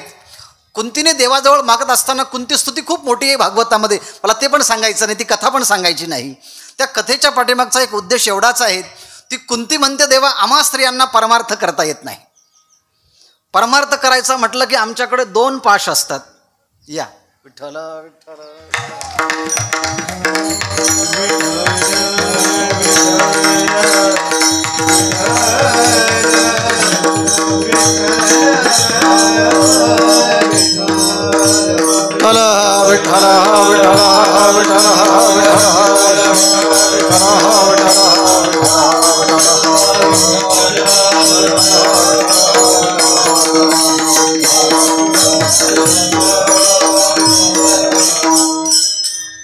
कुंतीने देवाजवळ मागत असताना कुंती स्तुती खूप मोठी आहे भागवतामध्ये, मला ते पण सांगायचं नाही, ती कथा पण सांगायची नाही. त्या कथेच्या पाठीमागचा एक उद्देश एवढाच आहे, ती कुंती म्हणते देवा आम्हा स्त्रियांना परमार्थ करता येत नाही. परमार्थ करायचा म्हटलं की आमच्याकडे 2 पाश असतात. या विठ्ठल विठ्ठल.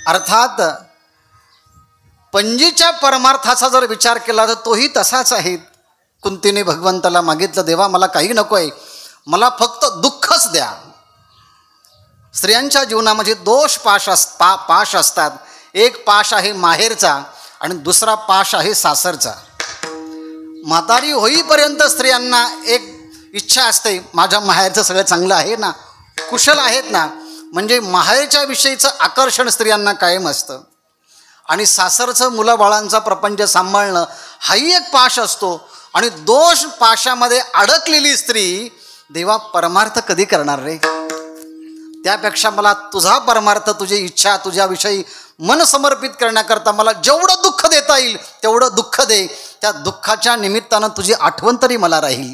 अर्थात पंजीच्या परमार्थाचा जर विचार केला तर तोही तसाच आहे. कुंतीने भगवंताला मागितलं, देवा मला काही नको आहे, मला फक्त दुःखच द्या. स्त्रियांच्या जीवनामध्ये 2 पाश असतात. एक पाश आहे माहेरचा आणि दुसरा पाश आहे सासरचा. म्हातारी होईपर्यंत स्त्रियांना एक इच्छा असते, माझ्या माहेरचं सगळं चांगलं आहे ना, कुशल आहेत ना, म्हणजे माहेरच्या विषयीचं आकर्षण स्त्रियांना कायम असतं. आणि सासरचं मुलाबाळांचा प्रपंच सांभाळणं हाही एक पाश असतो. आणि 2 पाशामध्ये अडकलेली स्त्री देवा परमार्थ कधी करणार रे? त्यापेक्षा मला तुझा परमार्थ, तुझी इच्छा, तुझ्याविषयी मन समर्पित करण्याकरता मला जेवढं दुःख देता येईल तेवढं दुःख दे. त्या दुःखाच्या निमित्तानं तुझी आठवण तरी मला राहील.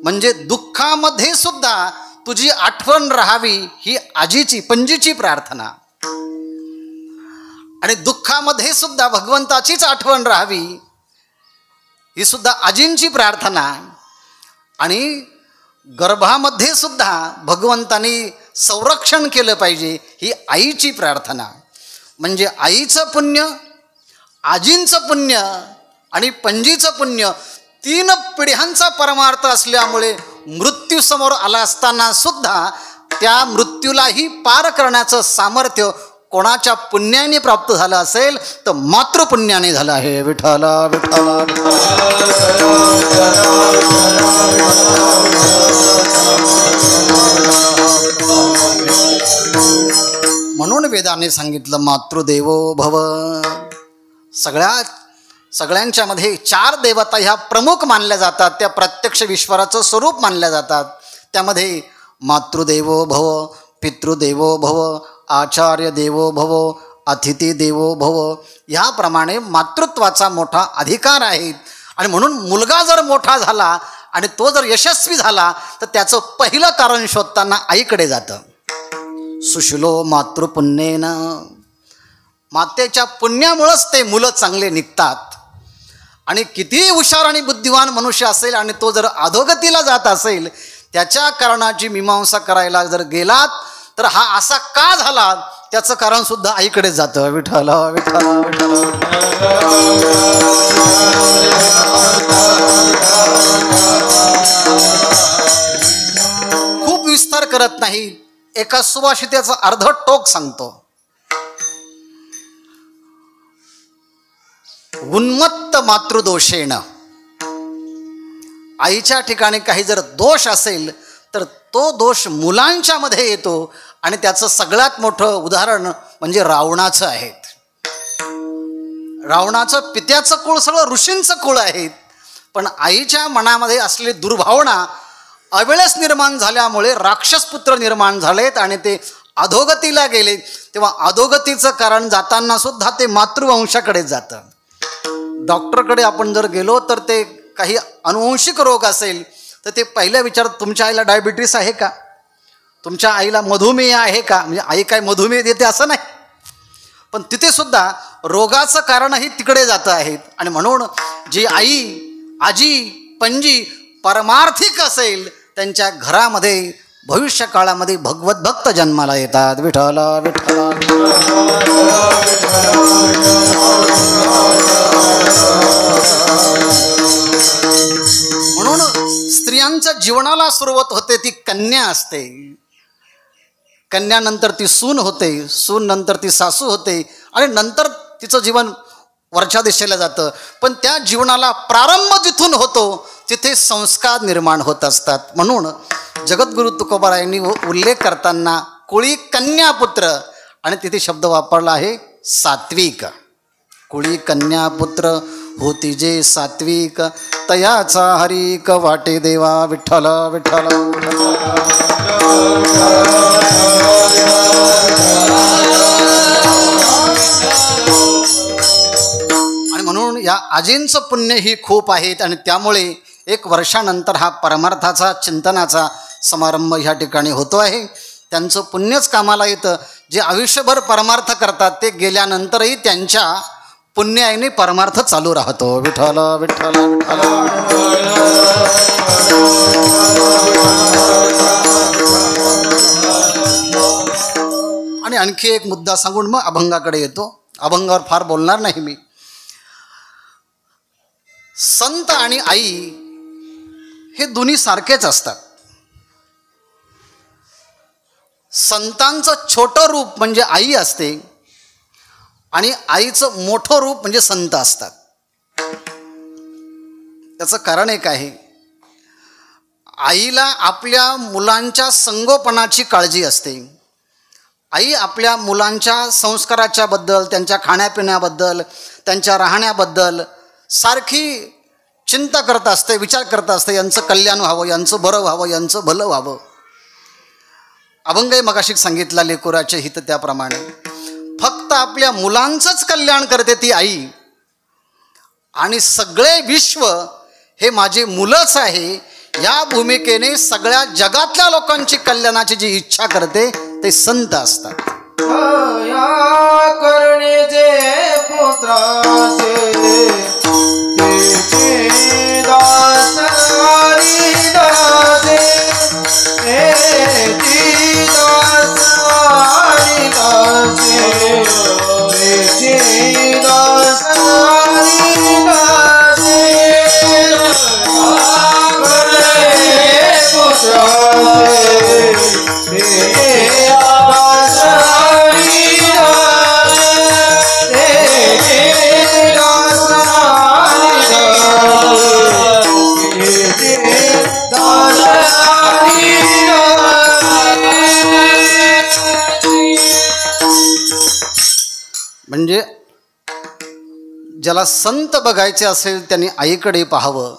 म्हणजे दुःखामध्ये सुद्धा तुझी आठवण राहावी ही आजीची, पणजीची प्रार्थना. आणि दुःखामध्ये सुद्धा भगवंताचीच आठवण राहावी ही सुद्धा आजींची प्रार्थना. आणि गर्भामध्ये सुद्धा भगवंतानी संरक्षण केलं पाहिजे ही आईची प्रार्थना. म्हणजे आईचं पुण्य, आजींचं पुण्य आणि पणजीचं पुण्य 3 पिढ्यांचा परमार्थ असल्यामुळे मृत्यूसमोर आला असताना सुद्धा त्या मृत्यूलाही पार करण्याचं सामर्थ्य कोणाच्या पुण्याने प्राप्त झालं असेल तर मातृपुण्याने झालं आहे. विठ्ठला विठ्ठला. म्हणून वेदाने सांगितलं मातृदेवो भव. सगळ्यांच्या मध्ये 4 देवता ह्या प्रमुख मानल्या जातात, त्या प्रत्यक्ष ईश्वराचं स्वरूप मानल्या जातात. त्यामध्ये मातृदेवो भव, पितृदेवो भव, आचार्य देवो भव, अतिथी देवो भव, ह्याप्रमाणे मातृत्वाचा मोठा अधिकार आहे. आणि म्हणून मुलगा जर मोठा झाला आणि तो जर यशस्वी झाला तर त्याचं पहिलं कारण शोधताना आईकडे जातं. सुशिलो मातृपुण्येन, मातेच्या पुण्यामुळंच ते मुलं चांगले निघतात. आणि कितीही हुशार आणि बुद्धिवान मनुष्य असेल आणि तो जर अधोगतीला जात असेल, त्याच्या कारणाची मीमांसा करायला जर गेलात तर हा असा का झाला त्याचं कारण सुद्धा आईकडे जातं. विठ्ठल विठ्ठल विठ्ठल. खूप विस्तार करत नाही, एका सुभाषितेचं अर्ध टोक सांगतो. उन्मत्त मातृदोषेण, आईच्या ठिकाणी काही जर दोष असेल तर तो दोष मुलांच्या मध्ये येतो. आणि त्याचं सगळ्यात मोठं उदाहरण म्हणजे रावणाचं आहे. रावणाचं पित्याचं कुळ सगळं ऋषींचं कुळ आहे, पण आईच्या मनामध्ये असलेली दुर्भावना अवेळेस निर्माण झाल्यामुळे राक्षसपुत्र निर्माण झालेत आणि ते अधोगतीला गेले. तेव्हा अधोगतीचं कारण जाताना सुद्धा ते मातृवंशाकडे जातं. डॉक्टरकडे आपण जर गेलो तर ते काही अनुवंशिक रोग असेल तर ते पहिल्या विचारत तुमच्या आईला डायबिटीस आहे का, तुमच्या आईला मधुमेह आहे का. म्हणजे आई काय मधुमेह देते असं नाही, पण तिथे सुद्धा रोगाचं कारणही तिकडे जातं आहे. आणि म्हणून जी आई, आजी, पणजी परमार्थिक असेल त्यांच्या घरामध्ये भविष्य काळामध्ये भगवत भक्त जन्माला येतात. विठ्ठल विठ्ठल. म्हणून स्त्रियांच्या जीवनाला सुरुवात होते ती कन्या असते, कन्यानंतर ती सून होते, सून नंतर ती सासू होते आणि नंतर तिचं जीवन वरच्या दिशेला जातं. पण त्या जीवनाला प्रारंभ जिथून होतो तिथे संस्कार निर्माण होत असतात. म्हणून जगद्गुरु तुकोबारायांनी उल्लेख करताना कुळी कन्यापुत्र आणि तिथे शब्द वापरला आहे सात्विक. कुळी कन्यापुत्र होती जे सात्विक, तयाचा हरिक वाटे देवा. विठ्ठल विठ्ठल. आणि म्हणून या आजींचं पुण्य ही खूप आहेत आणि त्यामुळे 1 वर्षानंतर हा परमार्थाचा चिंतनाचा समारंभ ह्या ठिकाणी होतो आहे. त्यांचं पुण्यच कामाला येतं. जे आयुष्यभर परमार्थ करतात ते गेल्यानंतरही त्यांच्या पुण्याने परमार्थ चालू राहतो. विठ्ठल विठ्ठल विठ्ठल. आणि आणखी एक मुद्दा सांगून मग अभंगाकडे येतो. अभंगावर फार बोलणार नाही मी. संत आणि आई हे दोन्ही सारखेच असतात. संतांचं छोटं रूप म्हणजे आई असते आणि आईचं मोठं रूप म्हणजे संत असतात. त्याचं कारण एक आहे, आईला आपल्या मुलांच्या संगोपनाची काळजी असते. आई आपल्या मुलांच्या संस्काराच्या बद्दल, त्यांच्या खाण्यापिण्याबद्दल, त्यांच्या राहण्याबद्दल सारखी चिंता करत असते, विचार करत असते. यांचं कल्याण व्हावं, यांचं बरं व्हावं, यांचं भलं व्हावं. अभंगही मगाशी सांगितला लेकुराचे हित त्याप्रमाणे. फक्त आपल्या मुलांचंच कल्याण करते ती आई आणि सगळे विश्व हे माझे मुलंच आहे या भूमिकेने सगळ्या जगातल्या लोकांची कल्याणाची जी इच्छा करते ते संत असतात. करणे जे पुत्राचे दास हरी दासे दास हरी दासे दास हरी दासे दास हरी दासे म्हणजे ज्याला संत बघायचे असेल त्यांनी आईकडे पाहावं.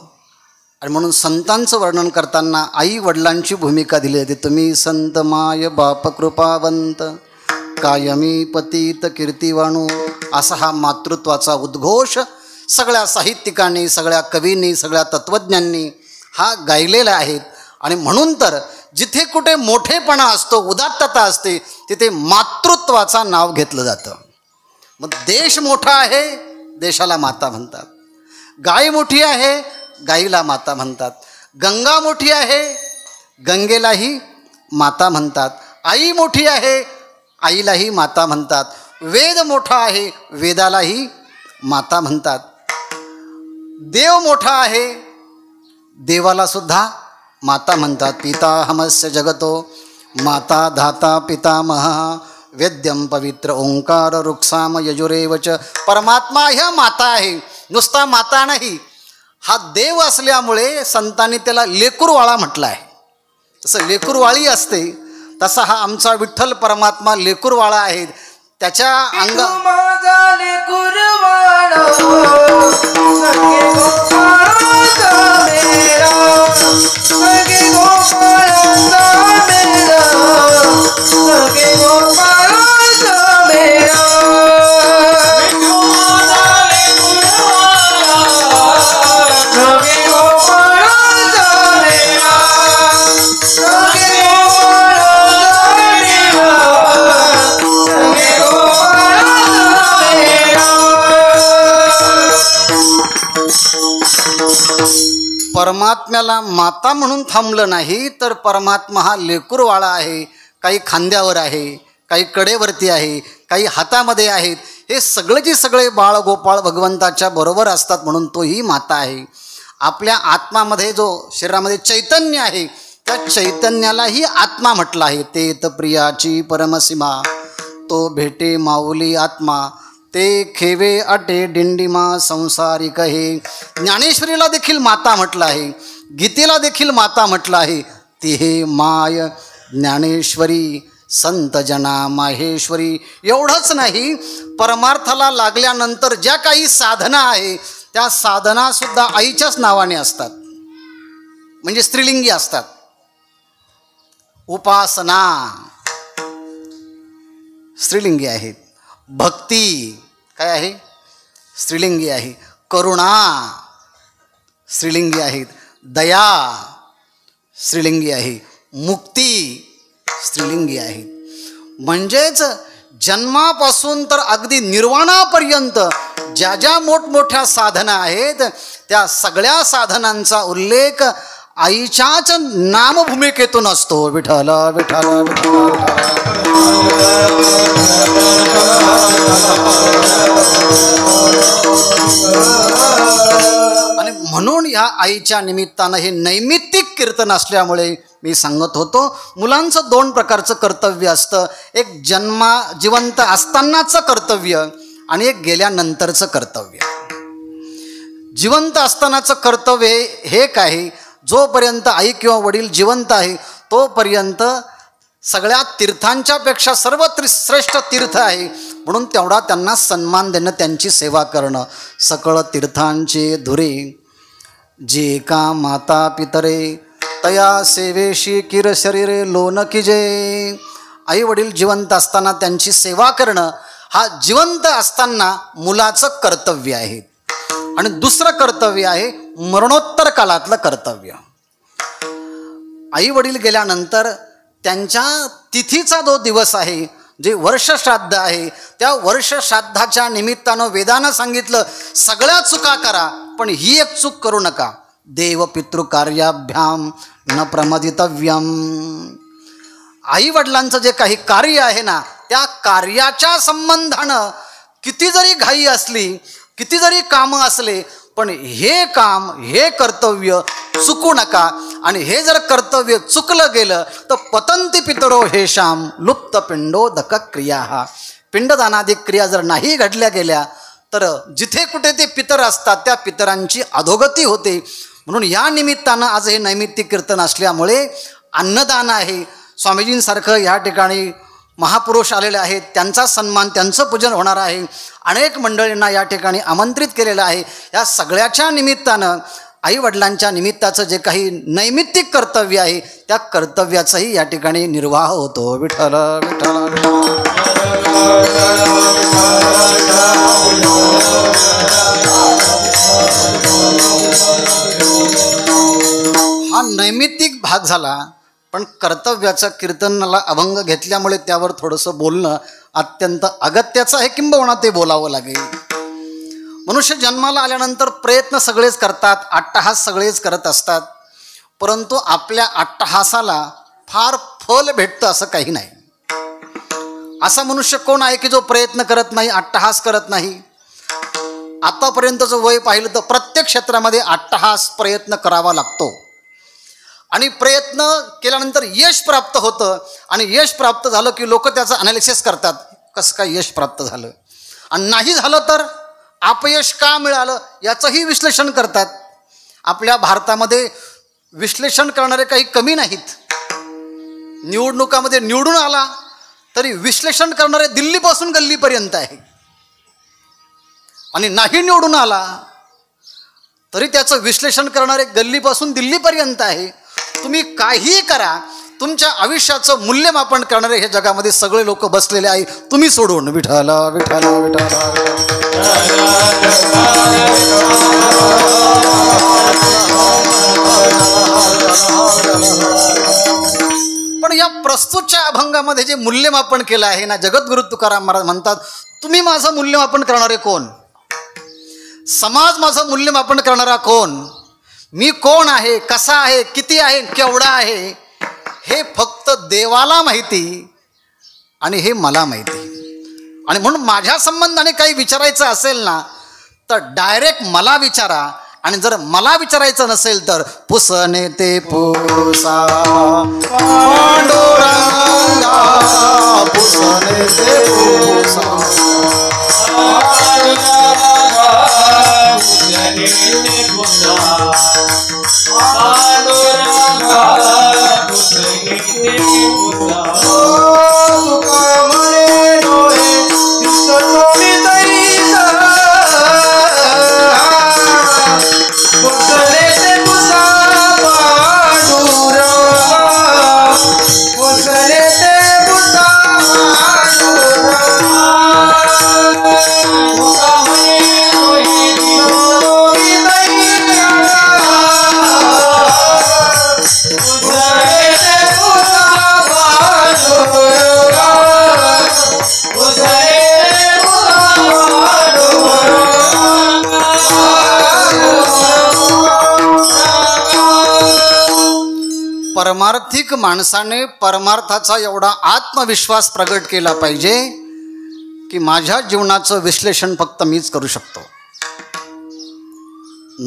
आणि म्हणून संतांचं वर्णन करताना आई वडिलांची भूमिका दिली जाते. तुम्ही संत माय बाप कृपावंत कायमी पतित कीर्तिवाणू, असा हा मातृत्वाचा उद्घोष सगळ्या साहित्यिकांनी, सगळ्या कवींनी, सगळ्या तत्त्वज्ञांनी हा गायलेला आहे. आणि म्हणून तर जिथे कुठे मोठेपणा असतो, उदात्तता असते, तिथे मातृत्वाचा नाव घेतलं जातं. मग देश मोठा आहे, देशाला माता म्हणतात. गाय मोठी आहे, गाईला माता म्हणतात. गंगा मोठी आहे, गंगेलाही माता म्हणतात. आई मोठी आहे, आईलाही माता म्हणतात. वेद मोठा आहे, वेदालाही माता म्हणतात. देव मोठा आहे, देवाला सुद्धा माता म्हणतात. पिताहमस्य जगतो माता धाता पितामह वेद्यम पवित्र ओंकार रुक्साम यजुरेवच. परमात्मा ह्या माता आहे, नुसता माता नाही. हा देव असल्यामुळे संतांनी त्याला लेकूरवाळा म्हटलं आहे. तसं लेकूरवाळी असते, तसा हा आमचा विठ्ठल परमात्मा लेकूरवाळा आहे. त्याच्या परमात्म्याला माता म्हणून थांबलं नाही, तर परमात्मा हा लेकूरवाळा आहे. काही खांद्यावर आहे, काही कडेवरती आहे, काही हातामध्ये आहेत. हे सगळेचे सगळे बाळ गोपाळ भगवंताच्या बरोबर असतात, म्हणून तोही माता आहे. आपल्या आत्मामध्ये जो शरीरामध्ये चैतन्य आहे, त्या चैतन्यालाही आत्मा म्हटलं आहे. तेत प्रियाची परमसीमा तो भेटे माऊली आत्मा ते खेवे अटे डिंडिमा संसारिक हे. ज्ञानेश्वरीला देखील माता म्हटलं आहे, गीतेला देखील माता म्हटलं आहे. ती हे माय ज्ञानेश्वरी संत जना माहेश्वरी. एवढंच नाही, परमार्थाला लागल्यानंतर ज्या काही साधना आहे त्या साधनासुद्धा आईच्याच नावाने असतात, म्हणजे स्त्रीलिंगी असतात. उपासना स्त्रीलिंगी आहेत, भक्ती काय आहे स्त्रीलिंगी आहे, करुणा स्त्रीलिंगी आहेत, दया स्त्रीलिंगी आहे, मुक्ती स्त्रीलिंगी आहे. म्हणजेच जन्मापासून तर अगदी निर्वाणापर्यंत ज्या ज्या मोठमोठ्या साधना आहेत त्या सगळ्या साधनांचा उल्लेख आईच्याच नामभूमिकेतून असतो. विठ्ठल विठ्ठल आणि म्हणून ह्या आईच्या निमित्तानं हे नैमित्तिक कीर्तन असल्यामुळे मी सांगत होतो, मुलांचं दोन प्रकारचं कर्तव्य असतं. एक जिवंत असतानाचं कर्तव्य आणि एक गेल्यानंतरचं कर्तव्य. जिवंत असतानाचं कर्तव्य हे काय, जोपर्यंत आई किंवा वडील जिवंत आहे तोपर्यंत सगळ्या तीर्थांच्या पेक्षा श्रेष्ठ तीर्थ आहे, म्हणून तेवढा त्यांना सन्मान देणं, त्यांची सेवा करणं. सकळ तीर्थांचे धुरे जे का माता पितरे तया सेवेशी किर शरीरे लोन किजे. आई वडील जिवंत असताना त्यांची सेवा करणं हा जिवंत असताना मुलाचं कर्तव्य आहे. आणि दुसरं कर्तव्य आहे मरणोत्तर काळातलं कर्तव्य. आई वडील गेल्यानंतर त्यांच्या तिथीचा जो दिवस आहे, जे वर्षश्राद्ध आहे, त्या वर्षश्राद्धाच्या निमित्तानं वेदानं सांगितलं सगळ्या चुका करा, पण ही एक चूक करू नका. देव पितृ कार्याभ्याम न प्रमदितव्यम. आई वडिलांचं जे काही कार्य आहे ना, त्या कार्याच्या संबंधानं किती जरी घाई असली, किती जरी कामं असले, पण हे काम, हे कर्तव्य चुकू नका. आणि हे जर कर्तव्य चुकलं गेलं तर पतंती पितरो हेशाम लुप्त पिंडोदक क्रिया. पिंडदानादी क्रिया जर नाही घडल्या गेल्या तर जिथे कुठे ते पितर असतात त्या पितरांची अधोगती होते. म्हणून या निमित्तानं आज हे नैमित्तिक कीर्तन असल्यामुळे अन्नदान आहे. स्वामीजींसारखं ह्या ठिकाणी महापुरुष आलेले आहेत, त्यांचा सन्मान, त्यांचं पूजन होणार आहे. अनेक मंडळींना या ठिकाणी आमंत्रित केलेलं आहे. या सगळ्याच्या निमित्तानं आईवडिलांच्या निमित्ताचं जे काही नैमित्तिक कर्तव्य आहे त्या कर्तव्याचाही या ठिकाणी निर्वाह होतो. विठ्ठल विठ्ठल हा नैमित्तिक भाग झाला. पण कर्तव्याचं कीर्तनाला अभंग घेतल्यामुळे त्यावर थोडंसं बोलणं अत्यंत अगत्याचं आहे, किंबहुना ते बोलावं लागेल. मनुष्य जन्माला आल्यानंतर प्रयत्न सगळेच करतात, अट्टहास सगळेच करत असतात, परंतु आपल्या अट्टहासाला फार फल भेटतं असं काही नाही. असा मनुष्य कोण आहे की जो प्रयत्न करत नाही, अट्टहास करत नाही? आतापर्यंतचं वय पाहिलं तर प्रत्येक क्षेत्रामध्ये अट्टहास प्रयत्न करावा लागतो आणि प्रयत्न केल्यानंतर यश प्राप्त होतं आणि यश प्राप्त झालं की लोक त्याचं अनालिसिस करतात, कसं काय यश प्राप्त झालं, आणि नाही झालं तर अपयश का मिळालं याचंही विश्लेषण करतात. आपल्या भारतामध्ये विश्लेषण करणारे काही कमी नाहीत. निवडणुकामध्ये निवडून आला तरी विश्लेषण करणारे दिल्लीपासून गल्लीपर्यंत आहे, आणि नाही निवडून आला तरी त्याचं विश्लेषण करणारे गल्लीपासून दिल्लीपर्यंत आहे. तुम्ही काहीही करा, तुमच्या आयुष्याचं मूल्यमापन करणारे हे जगामध्ये सगळे लोक बसलेले आहे, तुम्ही सोडून. विठ्ठल विठ्ठल विठ्ठल. पण या प्रस्तुतच्या अभंगामध्ये जे मूल्यमापन केलं आहे ना, जगद्गुरु तुकाराम महाराज म्हणतात, तुम्ही माझं मूल्यमापन करणारे कोण? समाज माझं मूल्यमापन करणारा कोण? मी कोण आहे, कसा आहे, किती आहे, केवढा आहे, हे फक्त देवाला माहिती आणि हे मला माहिती. आणि म्हणून माझ्या संबंधाने काही विचारायचं असेल ना तर डायरेक्ट मला विचारा, आणि जर मला विचारायचं नसेल तर पुसणे ते पुसा पांडुरंगा, पुसणे ते पुसा परमार्थिक माणसाने परमार्थाचा एवढा आत्मविश्वास प्रगट केला पाहिजे की माझ्या जीवनाचं विश्लेषण फक्त मीच करू शकतो.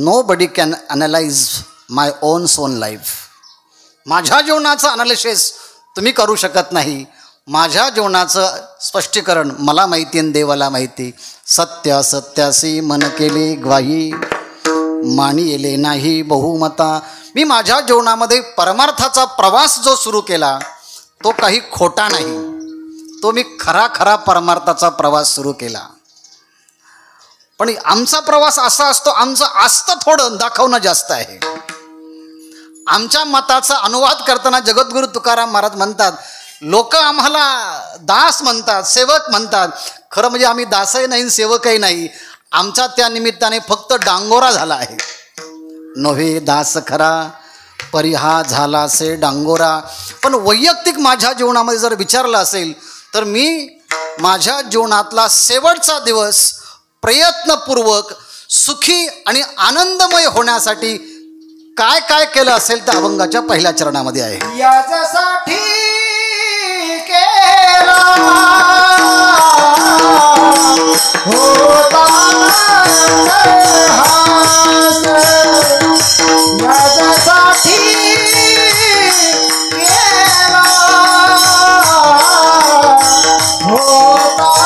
Nobody can analyse my own son life. माझ्या जीवनाचं अनालिसिस तुम्ही करू शकत नाही. माझ्या जीवनाचं स्पष्टीकरण मला माहिती आणि देवाला माहिती. सत्य सत्यासी मन केले ग्वाही, मानी येले नाही बहुमता. मी माझ्या जीवनामध्ये परमार्थाचा प्रवास जो सुरू केला तो काही खोटा नाही, तो मी खरा परमार्थाचा प्रवास सुरू केला. पण आमचा प्रवास असा असतो, आमचं आस्तं थोडं, दाखवणं जास्त आहे. आमच्या मताचा अनुवाद करताना जगद्गुरु तुकाराम महाराज म्हणतात, लोक आम्हाला दास म्हणतात, सेवक म्हणतात. खरं म्हणजे आम्ही दासही नाही, सेवकही नाही. आमचा त्या निमित्ताने फक्त डांगोरा झाला आहे. नव्हे दास खरा परिहा झाला से डांगोरा. पण वैयक्तिक माझ्या जीवनामध्ये जर विचारलं असेल तर मी माझ्या जीवनातला शेवटचा दिवस प्रयत्नपूर्वक सुखी आणि आनंदमय होण्यासाठी काय काय केलं असेल तर अभंगाच्या पहिल्या चरणामध्ये आहे. याच्यासाठी केला होता याच्यासाठी केला होता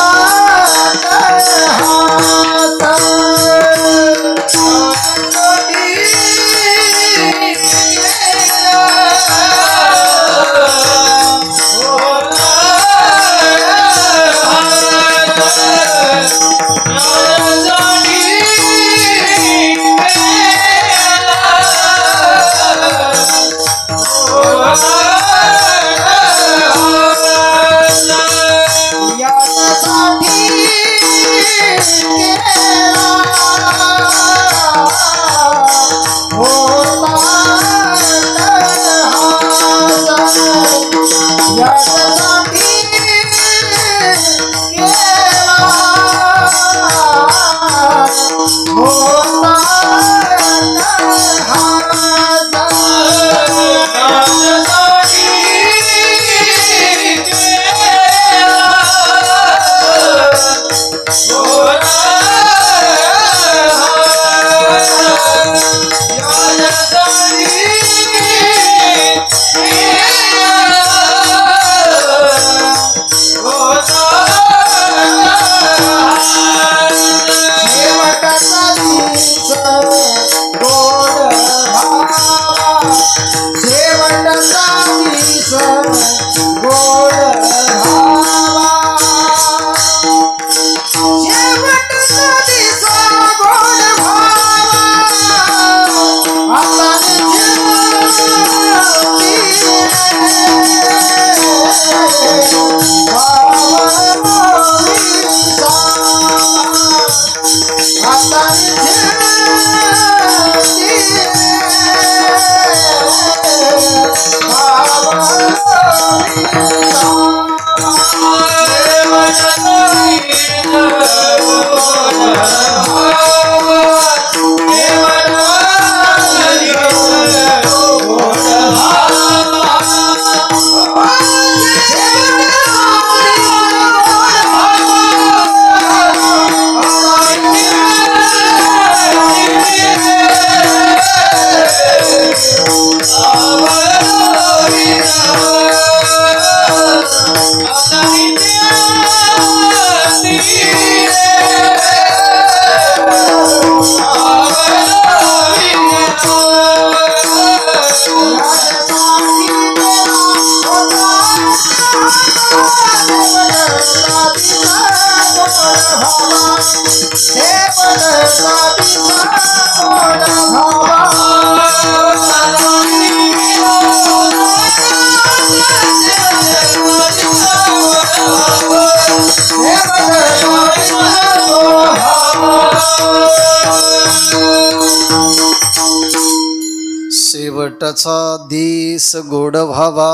शेवटचा दिस गोड व्हावा,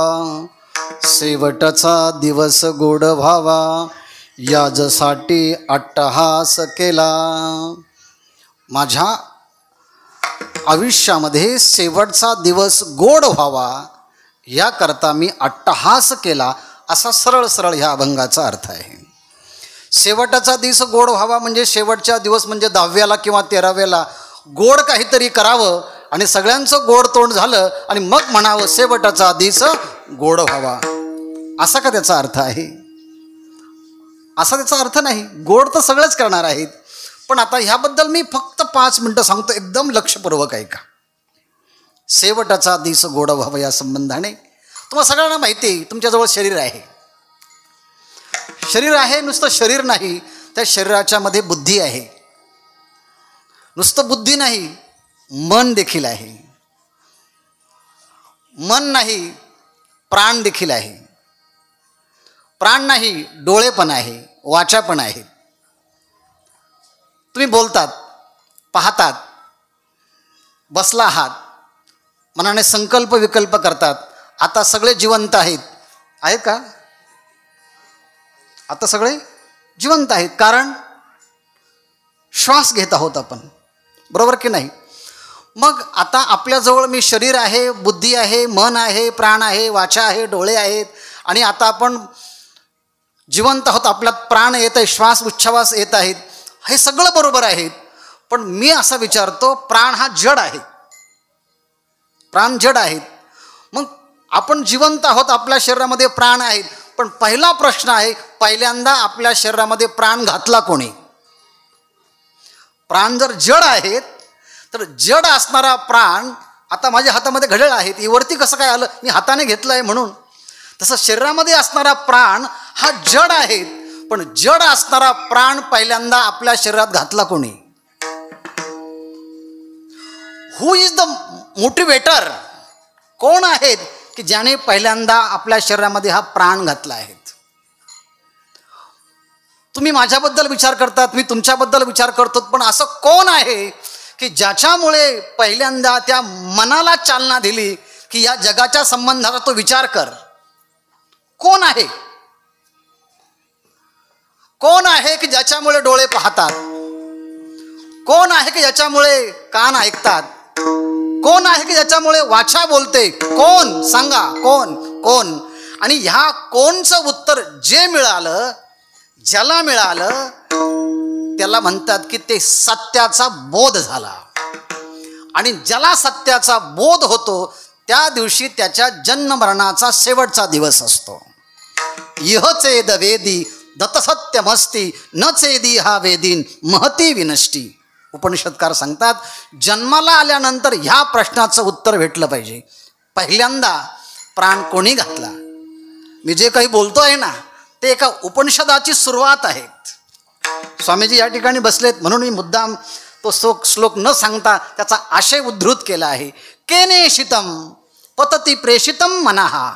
शेवटचा दिवस गोड व्हावा, याजसाठी अट्टहास केला. माझ्या आयुष्यामध्ये शेवटचा दिवस गोड व्हावा याकरता मी अट्टहास केला, असा सरळ सरळ ह्या अभंगाचा अर्थ आहे. शेवटचा दिवस गोड व्हावा म्हणजे शेवटचा दिवस म्हणजे 10व्याला किंवा 13व्याला गोड काहीतरी करावं आणि सगळ्यांचं गोड तोंड झालं आणि मग म्हणावं शेवटचा दिवस गोड व्हावा, असा का त्याचा अर्थ आहे? असा त्याचा अर्थ नाही. गोड तर सगळंच करणार आहेत, पण आता ह्याबद्दल मी फक्त 5 मिनटं सांगतो, एकदम लक्षपूर्वक ऐका. शेवटचा दिवस गोड व्हावा या संबंधाने तुम्हाला सगळ्यांना माहिती आहे, तुमच्याजवळ शरीर आहे. शरीर आहे, नुसतं शरीर नाही, त्या शरीराच्या मध्ये बुद्धी आहे. नुसतं बुद्धी नाही, मन देखील आहे. मन नाही, प्राण देखील आहे. प्राण नाही, डोळे पण आहे, वाचा पण आहे. तुम्ही बोलतात, पाहतात, बसला आहात, मनाने संकल्प विकल्प करतात. आता सगळे जिवंत आहेत का? आता सगळे जिवंत आहेत, कारण श्वास घेत आहोत आपण, बरोबर की नाही? मग आता आपल्याजवळ मी शरीर आहे, बुद्धी आहे, मन आहे, प्राण आहे, वाचा आहे, डोळे आहेत, आणि आता आपण जिवंत आहोत, आपल्यात प्राण येत आहे, श्वास उच्छ्वास येत आहेत, हे सगळं बरोबर आहेत. पण मी असा विचारतो, प्राण हा जड आहे, प्राण जड आहेत. मग आपण जिवंत आहोत, आपल्या शरीरामध्ये प्राण आहेत, पण पहिला प्रश्न आहे, पहिल्यांदा आपल्या शरीरामध्ये प्राण घातला कोणी? प्राण जर जड आहेत तर जड असणारा प्राण, आता माझ्या हातामध्ये घड्याळ आहेत, ही वरती कसं काय आलं? मी हाताने घेतलं आहे म्हणून. तसं शरीरामध्ये असणारा प्राण हा जड आहे, पण जड असणारा प्राण पहिल्यांदा आपल्या शरीरात घातला कोणी? हु इज द मोटिवेटर? कोण आहेत की ज्याने पहिल्यांदा आपल्या शरीरामध्ये हा प्राण घातला आहे? तुम्ही माझ्याबद्दल विचार करतात, मी तुमच्याबद्दल विचार करतो, पण असं कोण आहे की ज्याच्यामुळे पहिल्यांदा त्या मनाला चालना दिली की या जगाच्या संबंधाचा तो विचार कर? कोण आहे? कोण आहे की ज्याच्यामुळे डोळे पाहतात? कोण आहे की ज्याच्यामुळे कान ऐकतात? कोण आहे की ज्याच्यामुळे वाचा बोलते? कोण? सांगा कोण? कोण? आणि ह्या कोणचं उत्तर जे मिळालं, ज्याला मिळालं, त्याला म्हणतात की ते सत्याचा बोध झाला. आणि ज्याला सत्याचा बोध होतो त्या दिवशी त्याच्या जन्म मरणाचा शेवटचा दिवस असतो. इह चेद वेदी दत्तसत्यमस्ती न चेदी हा वेदीन महती विनष्टी. उपनिषदकार सांगतात, जन्माला आल्यानंतर ह्या प्रश्नाचं उत्तर भेटलं पाहिजे, पहिल्यांदा प्राण कोणी घातला? मी जे काही बोलतो आहे ना, ते एका उपनिषदाची सुरुवात आहे. स्वामीजी या ठिकाणी बसलेत म्हणून मी मुद्दाम तो श्लोक न सांगता त्याचा आशय उद्धृत केला आहे. केनेशितम पतती प्रेषितम मनहा.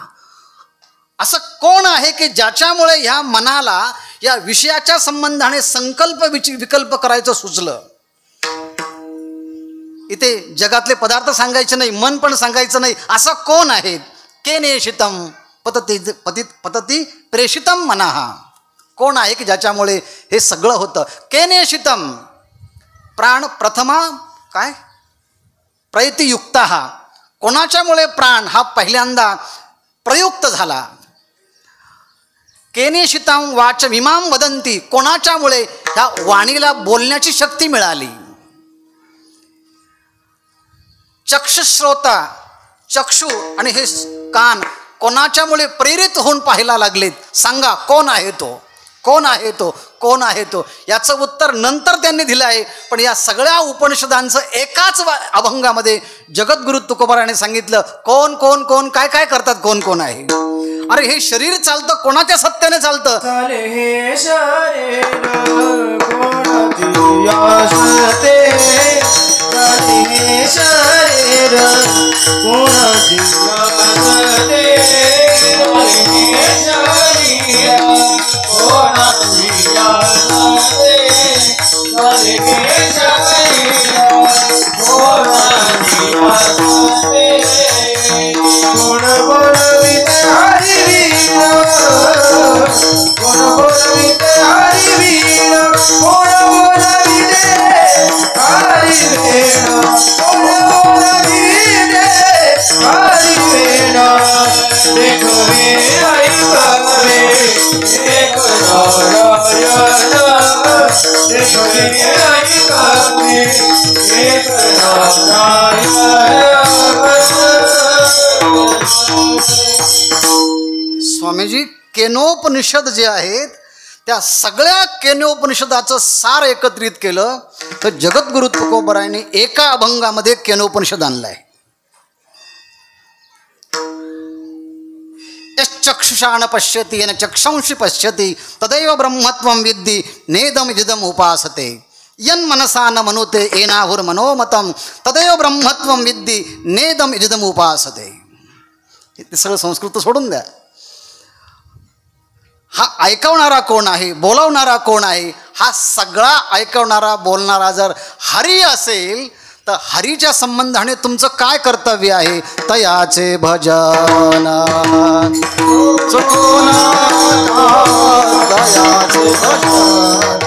असं कोण आहे की ज्याच्यामुळे ह्या मनाला या विषयाच्या संबंधाने संकल्प विकल्प करायचं सुचलं? इथे जगातले पदार्थ सांगायचे नाही, मन पण सांगायचं नाही. असं कोण आहे? केनेशितम पतती प्रेषितम मनहा. कोण आहे की ज्याच्यामुळे हे सगळं होतं? केनेशितम. प्राण प्रथमा काय? प्रयतियुक्त. हा कोणाच्यामुळे प्राण हा पहिल्यांदा प्रयुक्त झाला? केनेशितां वाच विमाम वदंती. कोणाच्यामुळे ह्या वाणीला बोलण्याची शक्ती मिळाली? चक्षुश्रोता, चक्षु आणि हे कान कोणाच्यामुळे प्रेरित होऊन पाहायला लागलेत? सांगा कोण आहे तो? कोण आहे तो? कोण आहे तो? याचं उत्तर नंतर त्यांनी दिलं आहे. पण या सगळ्या उपनिषदांचं एकाच अभंगामध्ये जगद्गुरु तुकोबाराने सांगितलं, कोण कोण कोण काय काय करतात, कोण कोण आहे. अरे हे शरीर चालतं, कोणाच्या सत्याने चालतं? हे शरीर कोणाची असते? हे शरीर कोणाची असते? कोण बोलविते हरिवीर, कोण बोलविते हरिवीर, कोण बोलविते हरिवेण, कोण बोलविते हरिवेण. देखवे ऐकवे एक नारायण, देखवे ऐकवे एक नारायण. स्वामीजी केनोपनिषद जे आहेत त्या सगळ्या केनोपनिषदाचं सार एकत्रित केलं तर जगद्गुरु तुकोबारायांनी एका अभंगामध्ये केनोपनिषद आणलाय. चक्षुषाण पश्यति येन चक्षुंषि पश्यति तदैव ब्रह्मत्वं विद्धि नेदमिदम् उपासते. यन मनसा न मनुते एनाहुर्मनोमतं तदैव ब्रह्मत्वं विद्धि नेदमिदम् उपासते. ते सगळं संस्कृत सोडून द्या. हा ऐकवणारा कोण आहे? बोलवणारा कोण आहे? हा सगळा ऐकवणारा बोलणारा जर हरी असेल तर हरीच्या संबंधाने तुमचं काय कर्तव्य आहे? तयाचे भजन तयाचे भजन.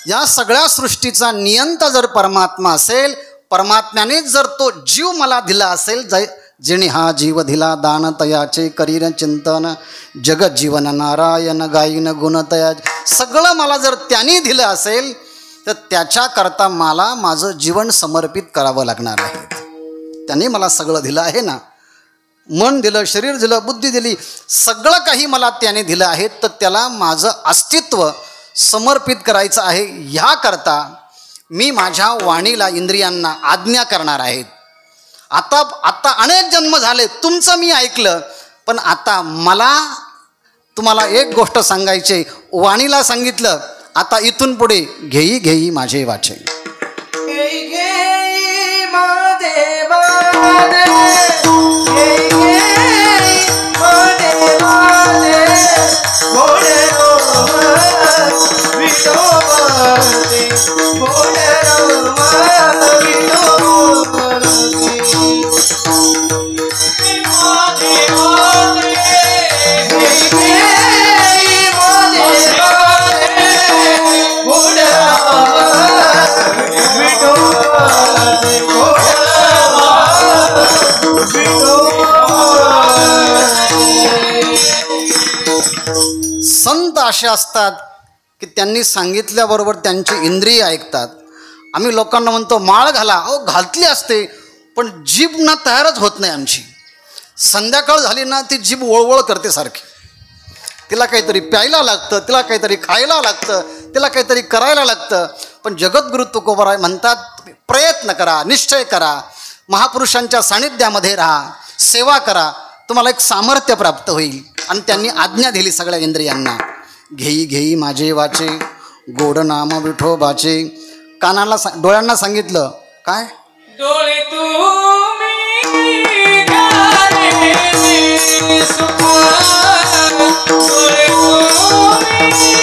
या सगळ्या सृष्टीचा नियंता जर परमात्मा असेल, परमात्म्यानेच जर तो जीव मला दिला असेल, जिने हा जीव दिला दान तयाचे करीन चिंतन जगत जीवन नारायण गायीन गुणतया. सगळं मला जर त्यांनी दिलं असेल तर त्याच्याकरता मला माझं जीवन समर्पित करावं लागणार आहे. त्यांनी मला सगळं दिलं आहे ना, मन दिलं, शरीर दिलं, बुद्धी दिली, सगळं काही मला त्याने दिलं आहे, तर त्याला माझं अस्तित्व समर्पित करायचं आहे. ह्याकरता मी माझ्या वाणीला इंद्रियांना आज्ञा करणार आहेत. आता अनेक जन्म झाले, तुमचं मी ऐकलं, पण आता मला तुम्हाला एक गोष्ट सांगायची. वाणीला सांगितलं, आता इथून पुढे घेई घेई माझे वाचे. घेई घेई माझे वाचे, घेई घेई माझे वाचे, घोडे विठोबा घोडे संत असे असतात की त्यांनी सांगितल्याबरोबर त्यांची इंद्रिय ऐकतात. आम्ही लोकांना म्हणतो माळ घाला, अहो घातली असते, पण जीभ ना तयारच होत नाही आमची. संध्याकाळ झाली ना ती जीभ वळवळ करते सारखी. तिला काहीतरी प्यायला लागतं, तिला काहीतरी खायला लागतं, तिला काहीतरी करायला लागतं. पण जगद्गुरु तुकोबाराय म्हणतात, प्रयत्न करा, निश्चय करा, महापुरुषांच्या सानिध्यामध्ये राहा, सेवा करा, तुम्हाला एक सामर्थ्य प्राप्त होईल. आणि त्यांनी आज्ञा दिली सगळ्या इंद्रियांना. घेई घेई माझे वाचे, गोड नाम विठोबाचे. कानाला डोळ्यांना सांगितलं काय? डोळे तुम्ही घाले सुखा, डोळे तुम्ही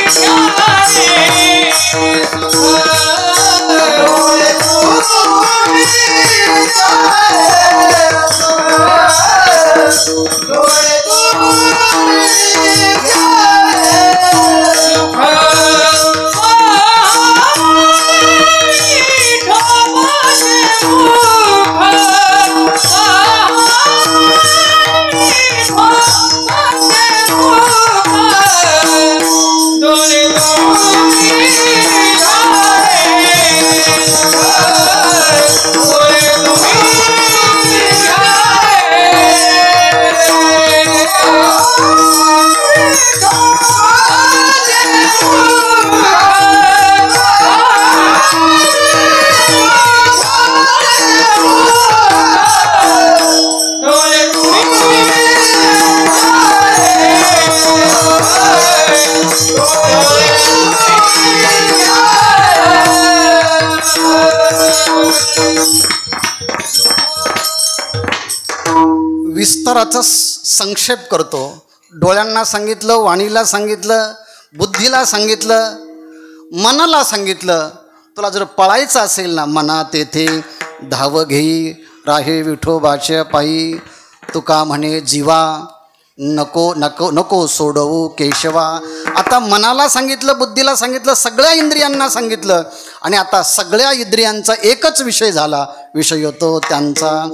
घाले सुखा, डोळे तुम्ही घाले सुखा, डोळे तुम्ही घाले सुखा. विस्ताराचा संक्षेप करतो. डोळ्यांना सांगितलं, वाणीला सांगितलं, बुद्धीला सांगितलं, मनाला सांगितलं. तुला जर पळायचं असेल ना मना तेथे धाव घेई राहे विठोबाच्या पायी. तुका म्हणे जीवा नको नको नको सोडवू केशवा. आता मनाला सांगितलं, बुद्धीला सांगितलं, सगळ्या इंद्रियांना सांगितलं. आणि आता सगळ्या इंद्रियांचा एकच विषय झाला, विषय तो त्यांचा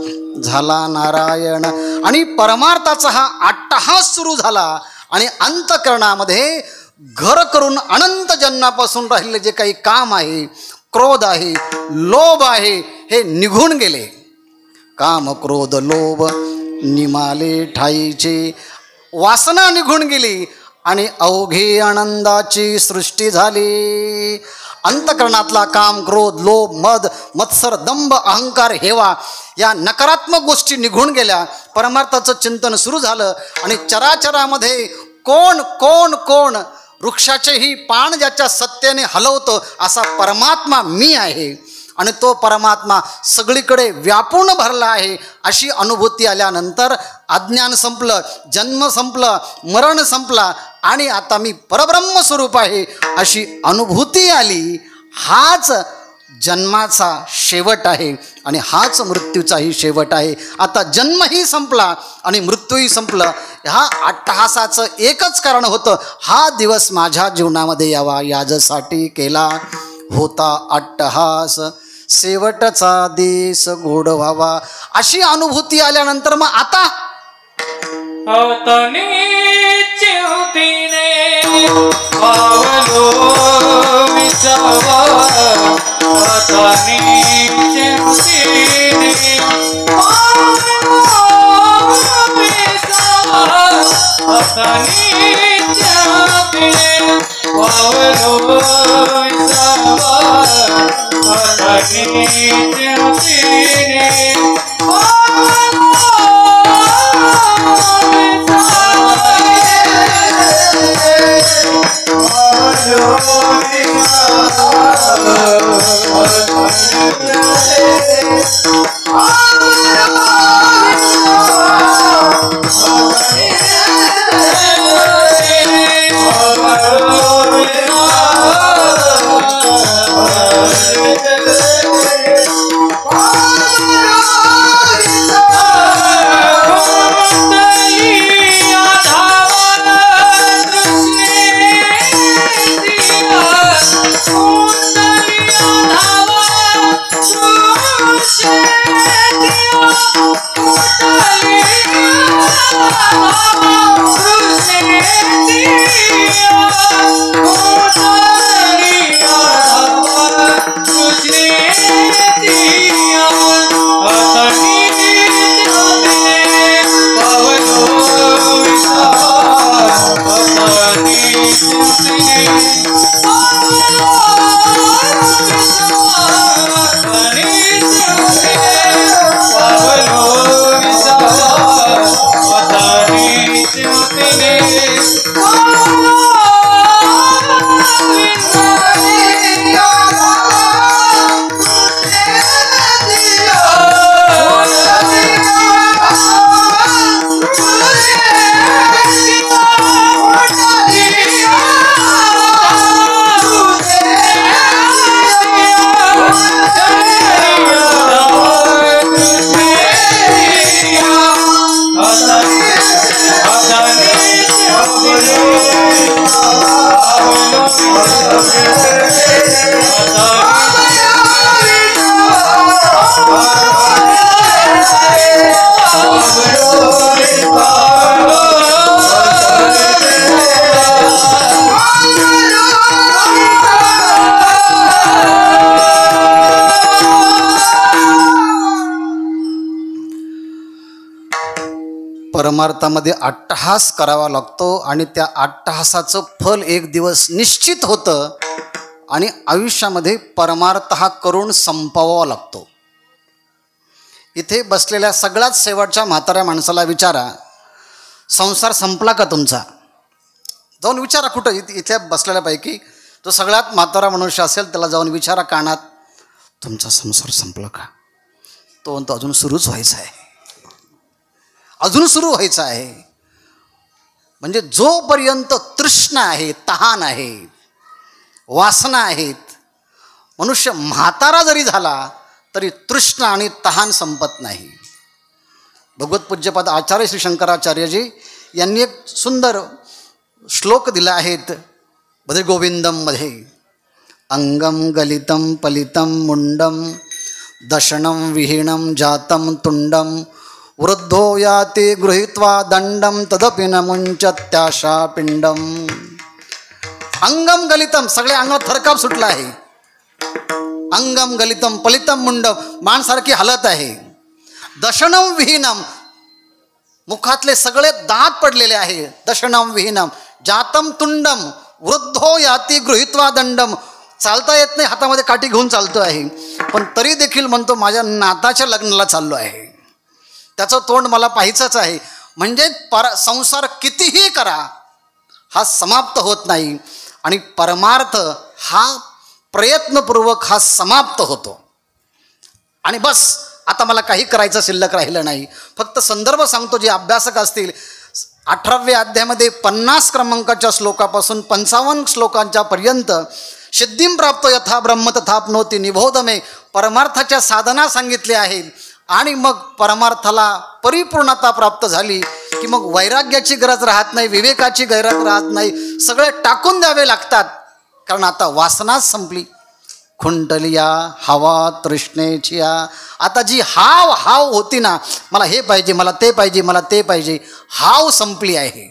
झाला नारायण. आणि परमार्थाचा हा अट्टहास सुरू झाला. आणि अंतःकरणामध्ये घर करून अनंत जन्मापासून राहिलेले जे काही काम आहे, क्रोध आहे, लोभ आहे, हे निघून गेले. काम क्रोध लोभ निमाले ठाईचे. वासना निघून गेली आणि अवघे आनंदाची सृष्टी झाली. अंतःकरणातला काम क्रोध लोभ मद मत्सर दंभ अहंकार हेवा या नकारात्मक गोष्टी निघून गेल्या. परमार्थाचं चिंतन सुरू झालं. आणि चराचरामध्ये कोण कोण कोण वृक्षाचेही पान ज्याच्या सत्तेने हलवतो असा परमात्मा मी आहे. आणि तो परमात्मा सगळीकडे व्यापून भरला आहे. अशी अनुभूती आल्यानंतर अज्ञान संपलं, जन्म संपलं, मरण संपला आणि आता मी परब्रह्म स्वरूप आहे अशी अनुभूती आली. हाच जन्माचा शेवट आहे आणि हाच मृत्यूचाही शेवट आहे. आता जन्मही संपला आणि मृत्यूही संपलं. ह्या अट्टहासाचं एकच कारण होतं, हा दिवस माझ्या जीवनामध्ये यावा याच्यासाठी केला होता अट्टहास. शेवटचा देश गोड व्हावा अशी अनुभूती आल्यानंतर मग आता चिवतीने पावलो विसावा. चिवतीने पावलो विसावा. चिवतीने पावलो पावलो विसावा हाताने चिमटीने परमार्थामध्ये अट्टहास करावा लागतो आणि त्या अट्टहासाचं फल एक दिवस निश्चित होतं आणि आयुष्यामध्ये परमार्थ हा करून संपवावा लागतो. इथे बसलेल्या सगळ्यात शेवटच्या म्हाताऱ्या माणसाला विचारा, संसार संपला का तुमचा? जाऊन विचारा. कुठं इथे बसलेल्यापैकी जो सगळ्यात म्हातारा मनुष्य असेल त्याला जाऊन विचारा कानात, तुमचा संसार संपला का? तो म्हणतो अजून सुरूच व्हायचा आहे, अजून सुरू व्हायचं आहे. म्हणजे जोपर्यंत तृष्णा आहे, तहान आहे, वासना आहेत, मनुष्य म्हातारा जरी झाला तरी तृष्णा आणि तहान संपत नाही. भगवत पूज्यपाद आचार्य श्री शंकराचार्यजी यांनी एक सुंदर श्लोक दिला आहेत भजे गोविंदममध्ये. अंगम गलितम पलितम मुंडम दशनम विहीणम जातम तुंडम वृद्धो याति गृहीत्वा दंडम तदपि न मुंचत्याशा पिंडम. अंगम गलितम, सगळे अंगावर थरकाप सुटला आहे. अंगम गलितम पलितम मुंडम, माणसारखी हालत आहे. दशनम विहीनम, मुखातले सगळे दात पडलेले आहे. दशनम विहीनम जातम तुंडम वृद्धो याति गृहीत्वा दंडम, चालता येत नाही, हातामध्ये काठी घेऊन चालतो आहे, पण तरी देखील म्हणतो माझ्या नाताच्या लग्नाला चाललो आहे, त्याचं तोंड मला पाहायचंच आहे. म्हणजे संसार कितीही करा हा समाप्त होत नाही आणि परमार्थ हा प्रयत्नपूर्वक हा समाप्त होतो. आणि बस आता मला काही करायचं शिल्लक राहिलं नाही. फक्त संदर्भ सांगतो, जे अभ्यासक असतील 18व्या अध्यायामध्ये 50 क्रमांकाच्या श्लोकापासून 55 श्लोकांच्या पर्यंत सिद्धिं प्राप्त यथा ब्रह्म तथाप्नोति निबोधमे, परमार्थाच्या साधना सांगितल्या आहेत. आणि मग परमार्थाला परिपूर्णता प्राप्त झाली की मग वैराग्याची गरज राहत नाही, विवेकाची गरज राहत नाही, सगळे टाकून द्यावे लागतात. कारण आता वासनाच संपली. खुंटलिया हवा तृष्णेची, आता जी हाव हाव होती ना, मला हे पाहिजे, मला ते पाहिजे, मला ते पाहिजे, हाव संपली आहे.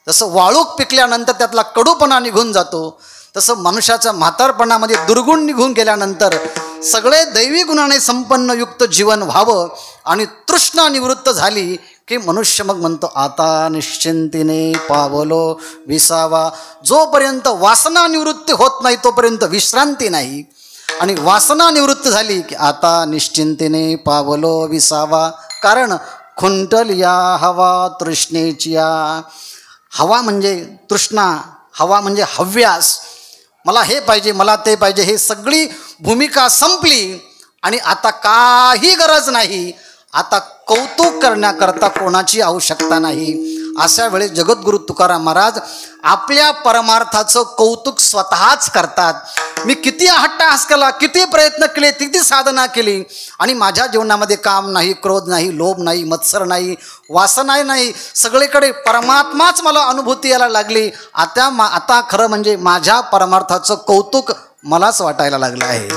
जसं वाळूक पिकल्यानंतर त्यातला कडूपणा निघून जातो, तसं मनुष्याच्या म्हातारपणामध्ये दुर्गुण निघून गेल्यानंतर सगळे दैवी गुणाने संपन्न युक्त जीवन व्हावं आणि तृष्णा निवृत्त झाली की मनुष्य मग म्हणतो आता निश्चिंतीने पावलो विसावा. जोपर्यंत वासना निवृत्ती होत नाही तोपर्यंत विश्रांती नाही, आणि वासना निवृत्त झाली की आता निश्चिंतीने पावलो विसावा. कारण खुंटल या हवा तृष्णेची या. हवा म्हणजे तृष्णा, हवा म्हणजे हव्यास. मला हे पाहिजे, मला ते पाहिजे, हे सगळी भूमिका संपली आणि आता काही गरज नाही. आता कौतुक करण्याकरता कोणाची आवश्यकता नाही. अशा वेळेस जगद्गुरु तुकाराम महाराज आपल्या परमार्थाचं कौतुक स्वतःच करतात. मी किती हट्टहास केला, किती प्रयत्न केले, किती साधना केली, आणि माझ्या जीवनामध्ये काम नाही, क्रोध नाही, लोभ नाही, मत्सर नाही, वासना नाही, सगळीकडे परमात्माच मला अनुभूती यायला लागली. आता खरं म्हणजे माझ्या परमार्थाचं कौतुक मलाच वाटायला लागलं आहे.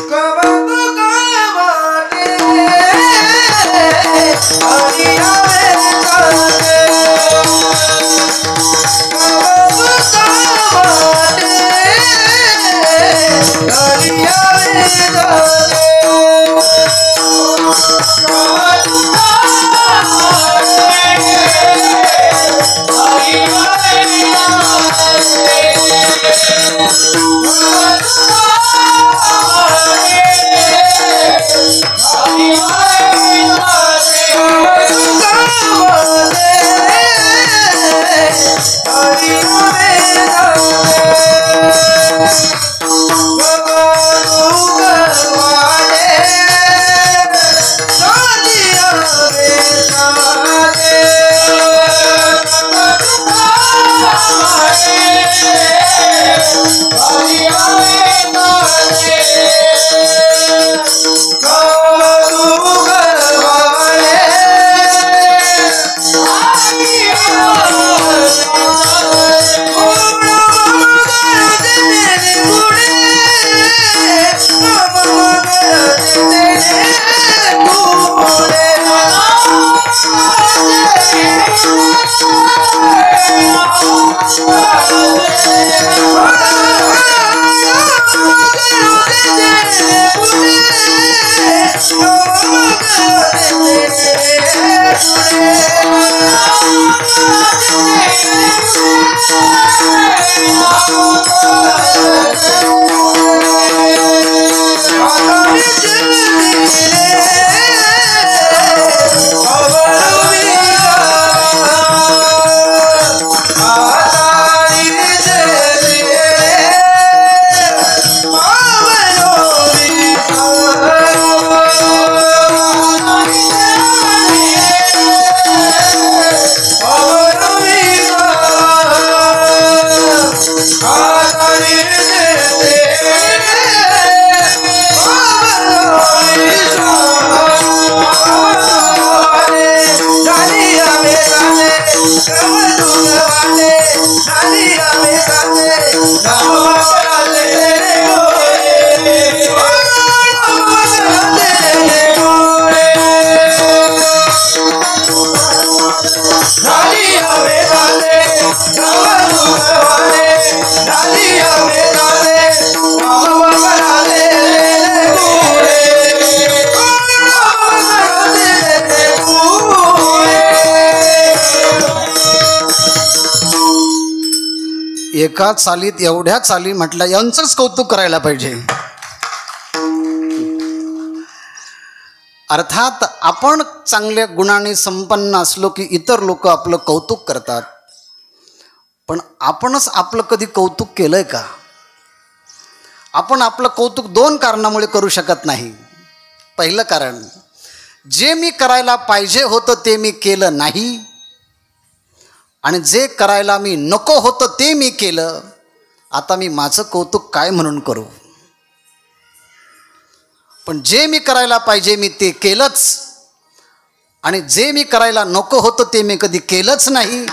एका चालीत एवढ्या चाली म्हटल्या, यांचंच कौतुक करायला पाहिजे. अर्थात आपण चांगल्या गुणाने संपन्न असलो की इतर लोक आपलं कौतुक करतात, पण आपणच आपलं कधी कौतुक केलंय का? आपण आपलं कौतुक दोन कारणामुळे करू शकत नाही. पहिलं कारण, जे मी करायला पाहिजे होतं ते मी केलं नाही, आणि जे करायला मी नको होतं ते मी केलं. आता मी माझं कौतुक काय म्हणून करू? पण जे मी करायला पाहिजे मी ते केलंच, आणि जे मी करायला नको होतं ते मी कधी केलंच नाही.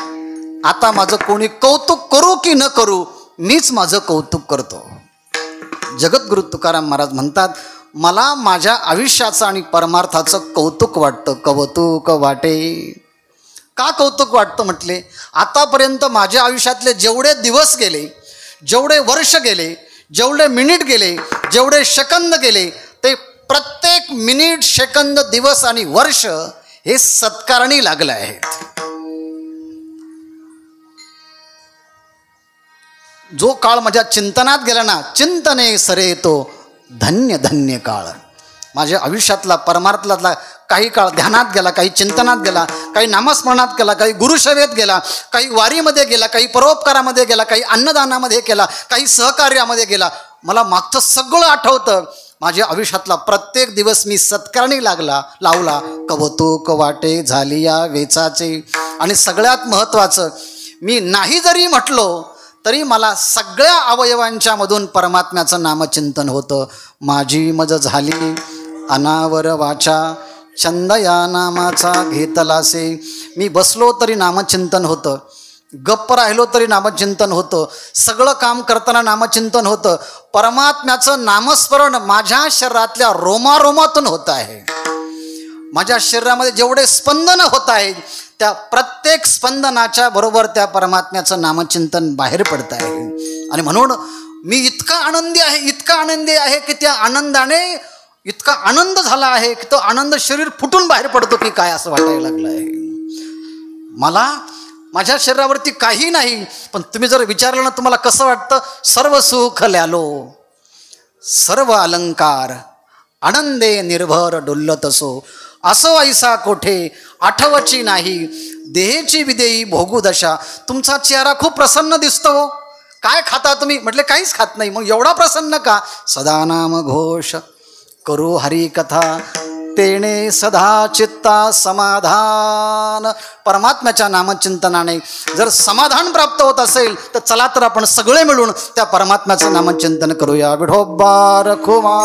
आता माझं कोणी कौतुक करू की न करू, मीच माझं कौतुक करतो. जगद्गुरु तुकाराम महाराज म्हणतात, मला माझ्या आयुष्याचं आणि परमार्थाचं कौतुक वाटतं. कौतुक वाटे. का कौतुक वाटतं म्हटले? आतापर्यंत माझ्या आयुष्यातले जेवढे दिवस गेले, जेवढे वर्ष गेले, जेवढे मिनिट गेले, जेवढे सेकंद गेले, ते प्रत्येक मिनिट, सेकंद, दिवस आणि वर्ष हे सत्कारणी लागले आहेत. जो काळ माझ्या चिंतनात गेला ना, चिंतने सरे येतो धन्य धन्य काळ. माझ्या आयुष्यातला परमार्थातला काही काळ ध्यानात गेला, काही चिंतनात गेला, काही नामस्मरणात गेला, काही गुरुसेवेत गेला, काही वारीमध्ये गेला, काही परोपकारामध्ये गेला, काही अन्नदानामध्ये केला, काही सहकार्यामध्ये गेला. मला मागचं सगळं आठवतं. माझ्या आयुष्यातला प्रत्येक दिवस मी सत्कारणी लावला. कौतुक वाटे झाली या वेचाचे. आणि सगळ्यात महत्त्वाचं, मी नाही जरी म्हटलो तरी मला सगळ्या अवयवांच्या मधून परमात्म्याचं नामचिंतन होतं. माझी मज झाली अनावर वाचा, छंद या नामाचा घेतलासे. मी बसलो तरी नामचिंतन होतं, गप्प राहिलो तरी नामचिंतन होतं, सगळं काम करताना नामचिंतन होतं. परमात्म्याचं नामस्मरण माझ्या शरीरातल्या रोमारोमातून होत आहे. माझ्या शरीरामध्ये जेवढे स्पंदन होत आहेत त्या प्रत्येक स्पंदनाच्या बरोबर त्या परमात्म्याचं नामचिंतन बाहेर पडत आहे. आणि म्हणून मी इतका आनंदी आहे की त्या आनंदाने इतका आनंद झाला आहे की तो आनंद शरीर फुटून बाहेर पडतो की काय असं वाटायला लागलं आहे. मला माझ्या शरीरावरती काही नाही, पण तुम्ही जर विचारलं ना तुम्हाला कसं वाटतं, सर्व सुख ल्यालो सर्व अलंकार आनंदे निर्भर डुल्लत असो, असो ऐसा कोठे आठवची नाही देहेची विदेही भोगू दशा. तुमचा चेहरा खूप प्रसन्न दिसतो. काय खाता तुम्ही? म्हटले काहीच खात नाही. मग एवढा प्रसन्न का? सदा नाम घोष करू हरी कथा तेणे सदा चित्ता समाधान. परमात्म्याच्या नामचिंतनाने जर समाधान प्राप्त होत असेल तर चला तर आपण सगळे मिळून त्या परमात्म्याचं नामचिंतन करूया. विठोबा रखुमा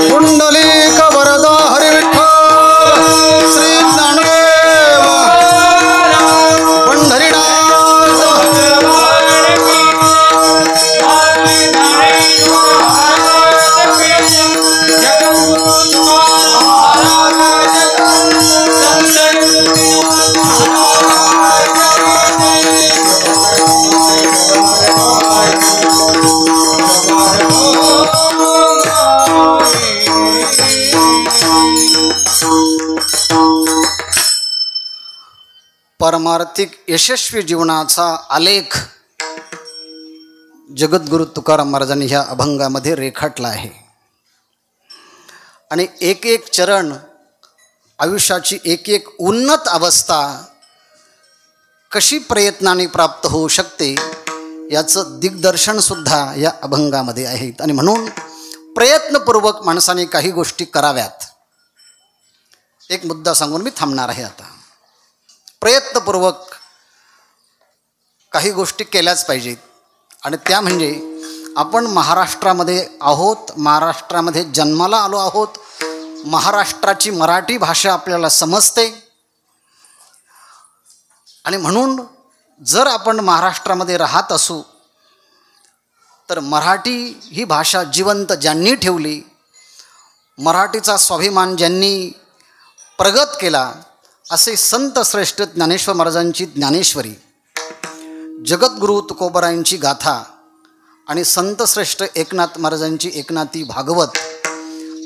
पुंडलिक वरदा हरी विठ्ठल श्री ज्ञानदेव पंढरीनाथ परमार्थिक यशस्वी जीवनाचा आलेख जगद्गुरु तुकाराम महाराजांनी ह्या अभंगामध्ये रेखाटला आहे. आणि एक एक चरण, आयुष्याची एक एक उन्नत अवस्था कशी प्रयत्नाने प्राप्त होऊ शकते याचं दिग्दर्शनसुद्धा या अभंगामध्ये आहे. आणि म्हणून प्रयत्नपूर्वक माणसाने काही गोष्टी कराव्यात. एक मुद्दा सांगून मी थांबणार आहे आता. प्रयत्नपूर्वक काही गोष्टी केल्याच पाहिजेत. आणि त्या म्हणजे आपण महाराष्ट्रामध्ये आहोत, महाराष्ट्रामध्ये जन्माला आलो आहोत, महाराष्ट्राची मराठी भाषा आपल्याला समजते. आणि म्हणून जर आपण महाराष्ट्रामध्ये राहत असू तर मराठी ही भाषा जिवंत ज्यांनी ठेवली, मराठीचा स्वाभिमान ज्यांनी प्रगत केला, असे संत श्रेष्ठ ज्ञानेश्वर महाराजांची ज्ञानेश्वरी, जगद्गुरु तुकोबरायांची गाथा आणि संत श्रेष्ठ एकनाथ महाराजांची एकनाथी भागवत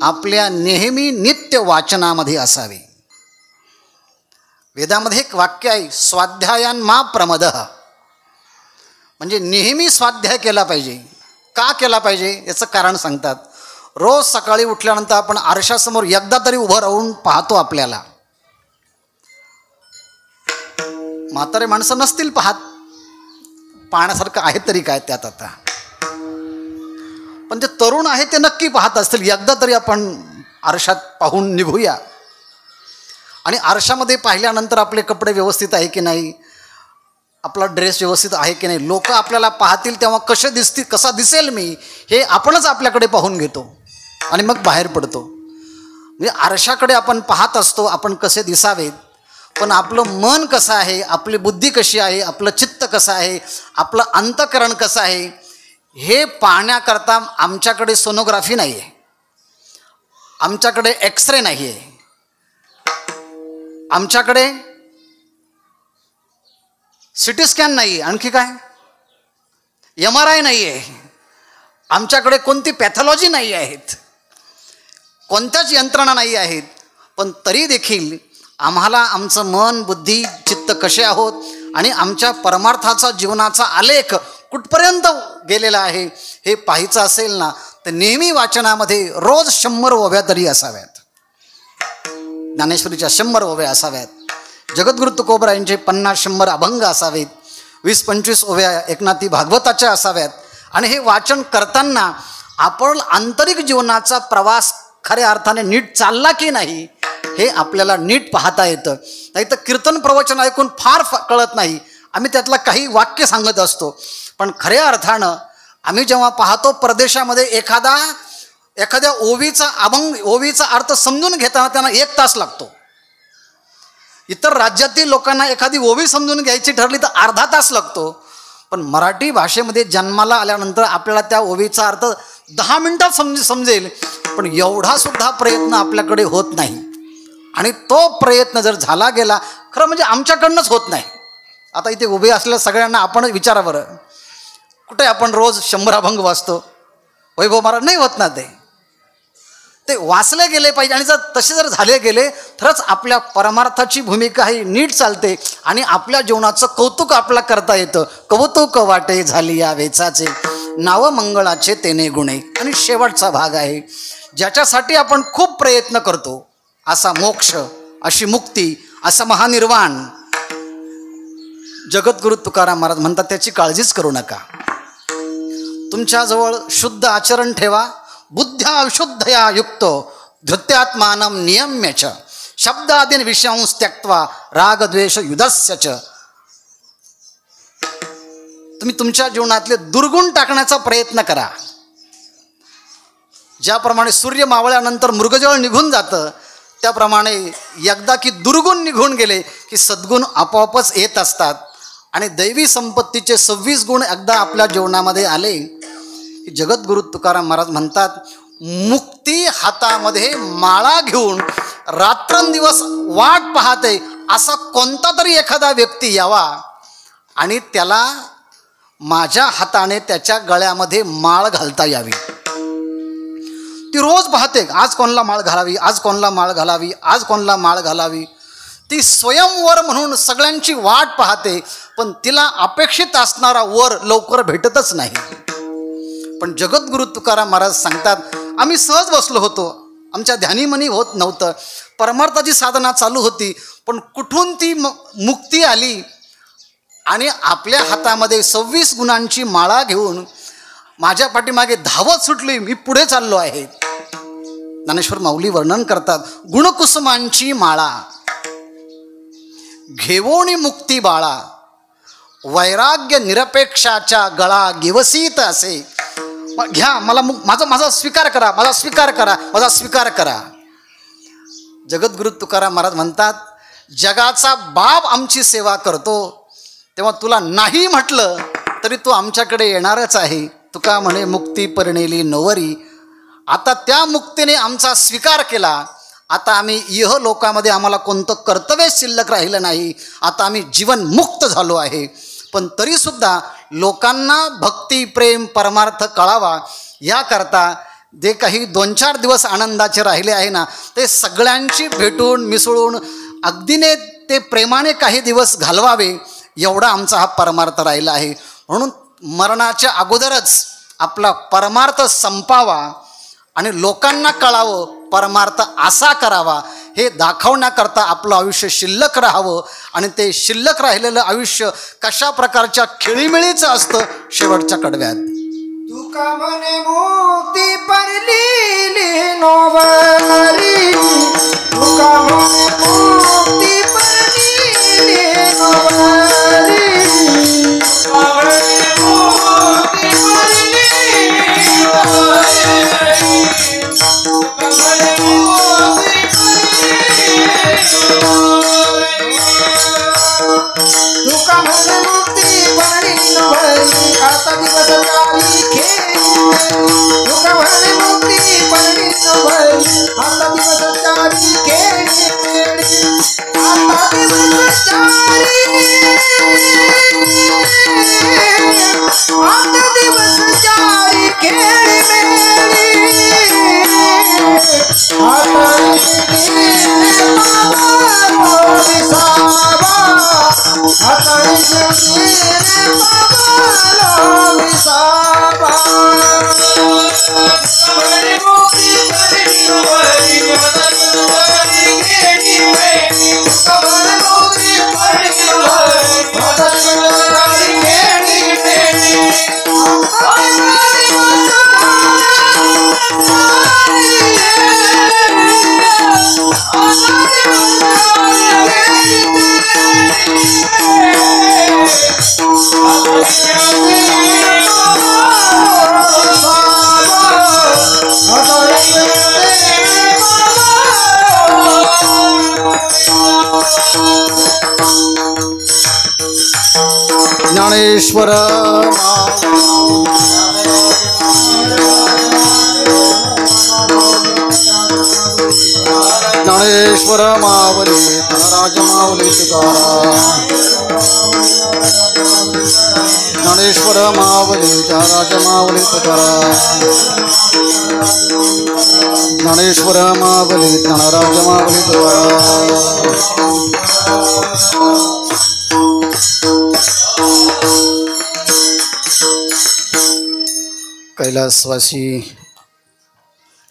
आपल्या नेहमी नित्य वाचनामध्ये असावी. वेदामध्ये एक वाक्य आहे, स्वाध्यायान मा प्रमदः, म्हणजे नेहमी स्वाध्याय केला पाहिजे. का केला पाहिजे याचं कारण सांगतात. रोज सकाळी उठल्यानंतर आपण आरशासमोर एकदा तरी उभं राहून पाहतो. आपल्याला म्हातारे माणसं नसतील पाहत, पाहण्यासारखं आहे तरी काय त्यात आता, पण ते तरुण आहे ते नक्की पाहत असतील. एकदा तरी आपण आरशात पाहून निघूया. आणि आरशामध्ये पाहिल्यानंतर आपले कपडे व्यवस्थित आहे की नाही, आपला ड्रेस व्यवस्थित आहे की नाही, लोक आपल्याला पाहतील तेव्हा कसे दिसतील, कसा दिसेल मी, हे आपणच आपल्याकडे पाहून घेतो आणि मग बाहेर पडतो. म्हणजे आरशाकडे आपण पाहत असतो आपण कसे दिसावेत, पण आपलं मन कसं आहे, आपली बुद्धी कशी आहे, आपलं चित्त कसं आहे, आपलं अंतःकरण कसं आहे, हे पाहण्याकरता आमच्याकडे सोनोग्राफी नाही आहे, आमच्याकडे एक्सरे नाही आहे, आमच्याकडे सिटी स्कॅन नाही आहे, आणखी काय MRI नाही आहे, आमच्याकडे कोणती पॅथॉलॉजी नाही आहेत, कोणत्याच यंत्रणा नाही आहेत. पण तरी देखील आम्हाला आमचं मन बुद्धी चित्त कसे आहोत आणि आमच्या परमार्थाचा जीवनाचा आलेख कुठपर्यंत गेलेला आहे हे पाहायचं असेल ना, तर नेहमी वाचनामध्ये रोज 100 ओव्या तरी असाव्यात. ज्ञानेश्वरीच्या 100 ओव्या असाव्यात. जगद्गुरु तुकोबरायांचे 50-100 अभंग असावेत. 20-25 ओव्या एकनाथी भागवताच्या असाव्यात. आणि हे वाचन करताना आपण आंतरिक जीवनाचा प्रवास खऱ्या अर्थाने नीट चालला की नाही हे आपल्याला नीट पाहता येतं. नाही तर कीर्तन प्रवचन ऐकून फार कळत नाही, आम्ही त्यातला काही वाक्य सांगत असतो, पण खऱ्या अर्थानं आम्ही जेव्हा पाहतो परदेशामध्ये एखाद्या ओवीचा अर्थ समजून घेताना त्यांना 1 तास लागतो. इतर राज्यातील लोकांना एखादी ओवी समजून घ्यायची ठरली तर अर्धा तास लागतो. पण मराठी भाषेमध्ये जन्माला आल्यानंतर आपल्याला त्या ओवीचा अर्थ 10 मिनिटात समजेल. पण एवढा सुद्धा प्रयत्न आपल्याकडे होत नाही. आणि तो प्रयत्न जर झाला गेला, खरं म्हणजे आमच्याकडनंच होत नाही. आता इथे उभे असलेल्या सगळ्यांना आपण विचारा बरं, कुठे आपण रोज 100 अभंग वाचतो? वैभव महाराज नाही होत ना. ते वाचले गेले पाहिजे. आणि तसे जर झाले गेले तरच आपल्या परमार्थाची भूमिका ही नीट चालते आणि आपल्या जीवनाचं कौतुक आपल्याला करता येतं. कौतुक वाटे झाली या वेचाचे, नाव मंगळाचे तेने गुणे. आणि शेवटचा भाग आहे ज्याच्यासाठी आपण खूप प्रयत्न करतो, असा मोक्ष, अशी मुक्ती, असा महानिर्वाण. जगद्गुरु तुकाराम महाराज म्हणतात त्याची काळजीच करू नका. तुमच्याजवळ शुद्ध आचरण ठेवा. बुद्ध्या विशुद्धया युक्तो धृत्यात्मानं नियम्य च, शब्दादीन विषयांस त्यक्त्वा रागद्वेष युधस्य च. तुम्ही तुमच्या जीवनातले दुर्गुण टाकण्याचा प्रयत्न करा. ज्याप्रमाणे सूर्य मावळल्यानंतर मृगजळ निघून जातं, त्याप्रमाणे एकदा की दुर्गुण निघून गेले की सद्गुण आपोआपच येत असतात. आणि दैवी संपत्तीचे 26 गुण एकदा आपल्या जीवनामध्ये आले की जगद्गुरु तुकाराम महाराज म्हणतात, मुक्ती हातामध्ये माळा घेऊन रात्रंदिवस वाट पाहते असा कोणता तरी एखादा व्यक्ती यावा आणि त्याला माझ्या हाताने त्याच्या गळ्यामध्ये माळ घालता यावी. ती रोज पाहते, आज कोणाला माळ घालावी, आज कोणाला माळ घालावी, आज कोणाला माळ घालावी. ती स्वयंवर म्हणून सगळ्यांची वाट पाहते, पण तिला अपेक्षित असणारा वर लवकर भेटतच नाही. पण जगद्गुरु तुकाराम महाराज सांगतात, आम्ही सहज बसलो होतो, आमच्या ध्यानीमनी होत नव्हतं, परमार्थाची साधना चालू होती, पण कुठून ती मुक्ती आली आणि आपल्या हातामध्ये 26 गुणांची माळा घेऊन माझ्या पाठीमागे धावत सुटली. मी पुढे चाललो आहे. ज्ञानेश्वर माऊली वर्णन करतात, गुणकुसुमांची माळा घेवोनी मुक्ती बाळा, वैराग्य निरपेक्षाच्या गळा गिवसीत असे. घ्या, माझा स्वीकार करा, माझा स्वीकार करा, माझा स्वीकार करा. जगद्गुरु तुकाराम महाराज म्हणतात, जगाचा बाप आमची सेवा करतो, तेव्हा तुला नाही म्हटलं तरी तू आमच्याकडे येणारच आहे. तुका म्हणे मुक्ती परिणेली नवरी. आता त्या मुक्तीने आमचा स्वीकार केला. आता आम्ही इह लोकामध्ये आम्हाला कोणतं कर्तव्य शिल्लक राहिलं नाही. आता आम्ही जीवनमुक्त झालो आहे. पण तरीसुद्धा लोकांना भक्ती प्रेम परमार्थ कळावा याकरता जे काही 2-4 दिवस आनंदाचे राहिले आहे ना, ते सगळ्यांशी भेटून मिसळून अगदीने ते प्रेमाने काही दिवस घालवावे एवढा आमचा हा परमार्थ राहिला आहे. म्हणून मरणाच्या अगोदरच आपला परमार्थ संपावा आणि लोकांना कळावं परमार्थ असा करावा, हे दाखवण्याकरता आपलं आयुष्य शिल्लक राहावं. आणि ते शिल्लक राहिलेलं आयुष्य कशा प्रकारच्या खेळीमेळीचं असतं शेवटच्या कडव्यात. तुका म्हणे मुक्ती परली नोवारी, तुका म्हणे मुक्ती परली नोवारी, तुका म्हणे मुक्ती परली नोवारी, आता दिवस चाली खेळी, तुका म्हणे मुक्ती परली नोवारी, आता दिवस चाली खेळी, आता दिवस चाली, आता दिवस चाली खेळी मेळी, आता ज्ञानेश्वर ज्ञानेश्वर मावली धनराज माऊली तुकाराम, ज्ञानेश्वर मावली धनराज माऊली तुकाराम, ज्ञानेश्वर मावली धनराज माऊली तुकाराम. कैलासवासी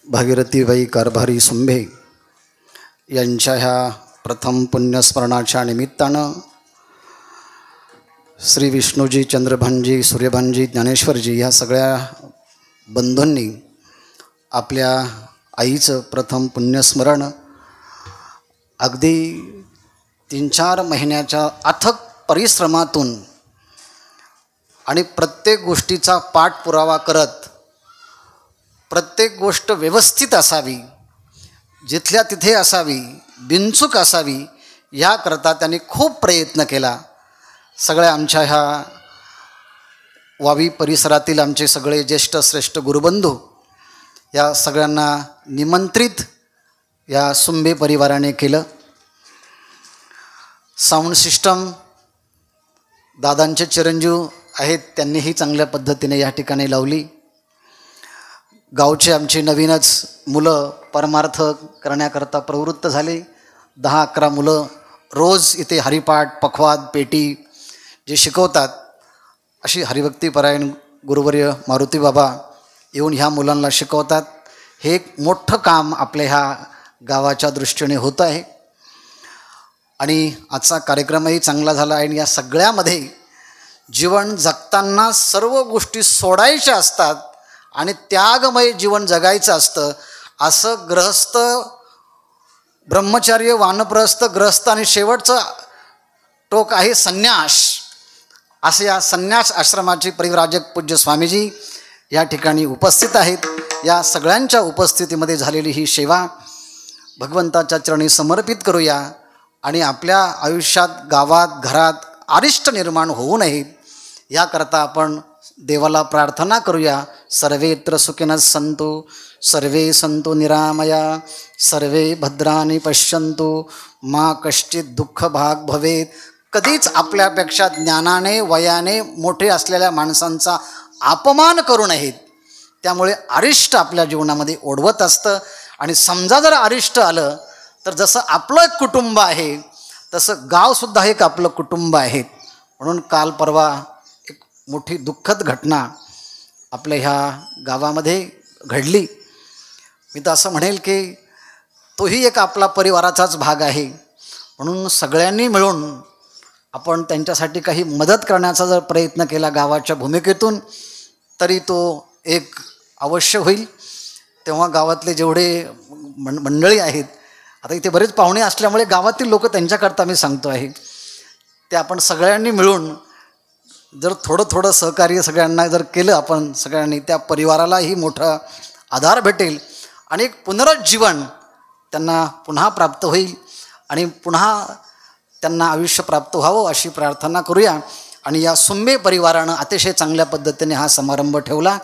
भागीरथीबाई कारभारी सुंभे यांच्या ह्या प्रथम पुण्यस्मरणाच्या निमित्तानं श्री विष्णूजी, चंद्रभानजी, सूर्यभानजी, ज्ञानेश्वरजी ह्या सगळ्या बंधूंनी आपल्या आईचं प्रथम पुण्यस्मरण अगदी 3-4 महिन्याच्या अथक परिश्रमातून आणि प्रत्येक गोष्टीचा पाठपुरावा करत, प्रत्येक गोष्ट व्यवस्थित असावी, जिथल्या तिथे असावी, बिनचूक असावी, याकरता त्यांनी खूप प्रयत्न केला. सगळ्या आमच्या ह्या वावी परिसरातील आमचे सगळे ज्येष्ठ श्रेष्ठ गुरुबंधू या सगळ्यांना निमंत्रित या सुंभे परिवाराने केलं. साऊंड सिस्टम दादांचे चिरंजीव आहेत, त्यांनीही चांगल्या पद्धतीने या ठिकाणी लावली. गावचे आमचे नवीनच मुलं परमार्थ करण्याकरता प्रवृत्त झाले. 10-11 मुलं रोज इथे हरिपाठ, पखवाद, पेटी जे शिकवतात, अशी हरिभक्तीपरायण गुरुवर्य मारुती बाबा येऊन ह्या मुलांना शिकवतात. हे एक मोठं काम आपल्या ह्या गावाच्या दृष्टीने होत आहे. आणि आजचा कार्यक्रमही चांगला झाला आहे. आणि या सगळ्यामध्ये जीवन जगताना सर्व गोष्टी सोडायच्या असतात आणि त्यागमय जीवन जगायचं असतं, असं गृहस्थ, ब्रह्मचार्य, वानप्रस्थ, गृहस्थ आणि शेवटचं टोक आहे संन्यास. असे या संन्यास आश्रमाचे परिव्राजक पूज्य स्वामीजी या ठिकाणी उपस्थित आहेत. या सगळ्यांच्या उपस्थितीमध्ये झालेली ही सेवा भगवंताच्या चरणी समर्पित करूया. आणि आपल्या आयुष्यात, गावात, घरात अरिष्ट निर्माण होऊ नयेत याकरता आपण देवाला प्रार्थना करूया. सर्वेत्र सुखिनः सन्तु, सर्वे सन्तु निरामया, सर्वे भद्राणि पश्यन्तु, मा कश्चित् दुःख भाग भवेत. कधीच आपल्यापेक्षा ज्ञानाने, वयाने मोठे असलेल्या माणसांचा अपमान करू नयेत त्यामुळे अरिष्ट आपल्या जीवनामध्ये ओढवत असतं. आणि समजा जर अरिष्ट आलं तर जसं आपलं एक कुटुंब आहे तसं गावसुद्धा एक आपलं कुटुंब आहे. म्हणून काल परवा एक मोठी दुःखद घटना आपल्या ह्या गावामध्ये घडली. मी तर असं म्हणेल की तोही एक आपला परिवाराचाच भाग आहे. म्हणून सगळ्यांनी मिळून आपण त्यांच्यासाठी काही मदत करण्याचा जर प्रयत्न केला गावाच्या भूमिकेतून तरी तो एक अवश्य होईल. तेव्हा गावातले जेवढे मंडळी आहेत, आता इथे बरेच पाहुणे असल्यामुळे गावातील लोक त्यांच्याकरता मी सांगतो आहे, ते आपण सगळ्यांनी मिळून जर थोडं सहकार्य सगळ्यांना जर केलं आपण सगळ्यांनी, त्या परिवारालाही मोठा आधार भेटेल आणि एक पुनरुज्जीवन त्यांना पुन्हा प्राप्त होईल आणि पुन्हा त्यांना आयुष्य प्राप्त व्हावं अशी प्रार्थना करूया. आणि या सुंबे परिवारानं अतिशय चांगल्या पद्धतीने हा समारंभ ठेवला.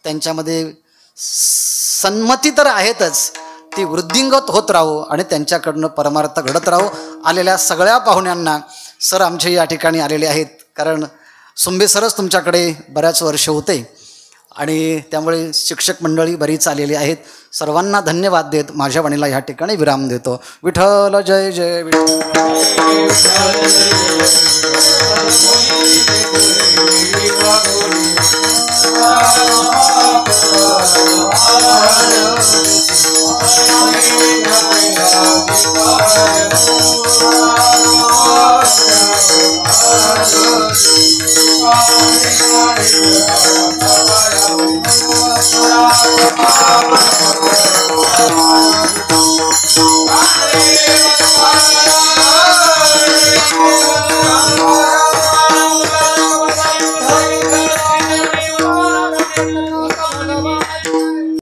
त्यांच्यामध्ये संमती तर आहेतच, ती वृद्धिंगत होत राहो आणि त्यांच्याकडनं परमार्थ घडत राहो. आलेल्या सगळ्या पाहुण्यांना, सर आमचे या ठिकाणी आलेले आहेत, कारण सुंबे सरच तुमच्याकडे बऱ्याच वर्ष होते आणि त्यामुळे शिक्षक मंडळी बरीच आलेली आहेत. सर्वांना धन्यवाद देत माझ्या वाणीला ह्या ठिकाणी विराम देतो. विठ्ठल जय जय विठ्ठल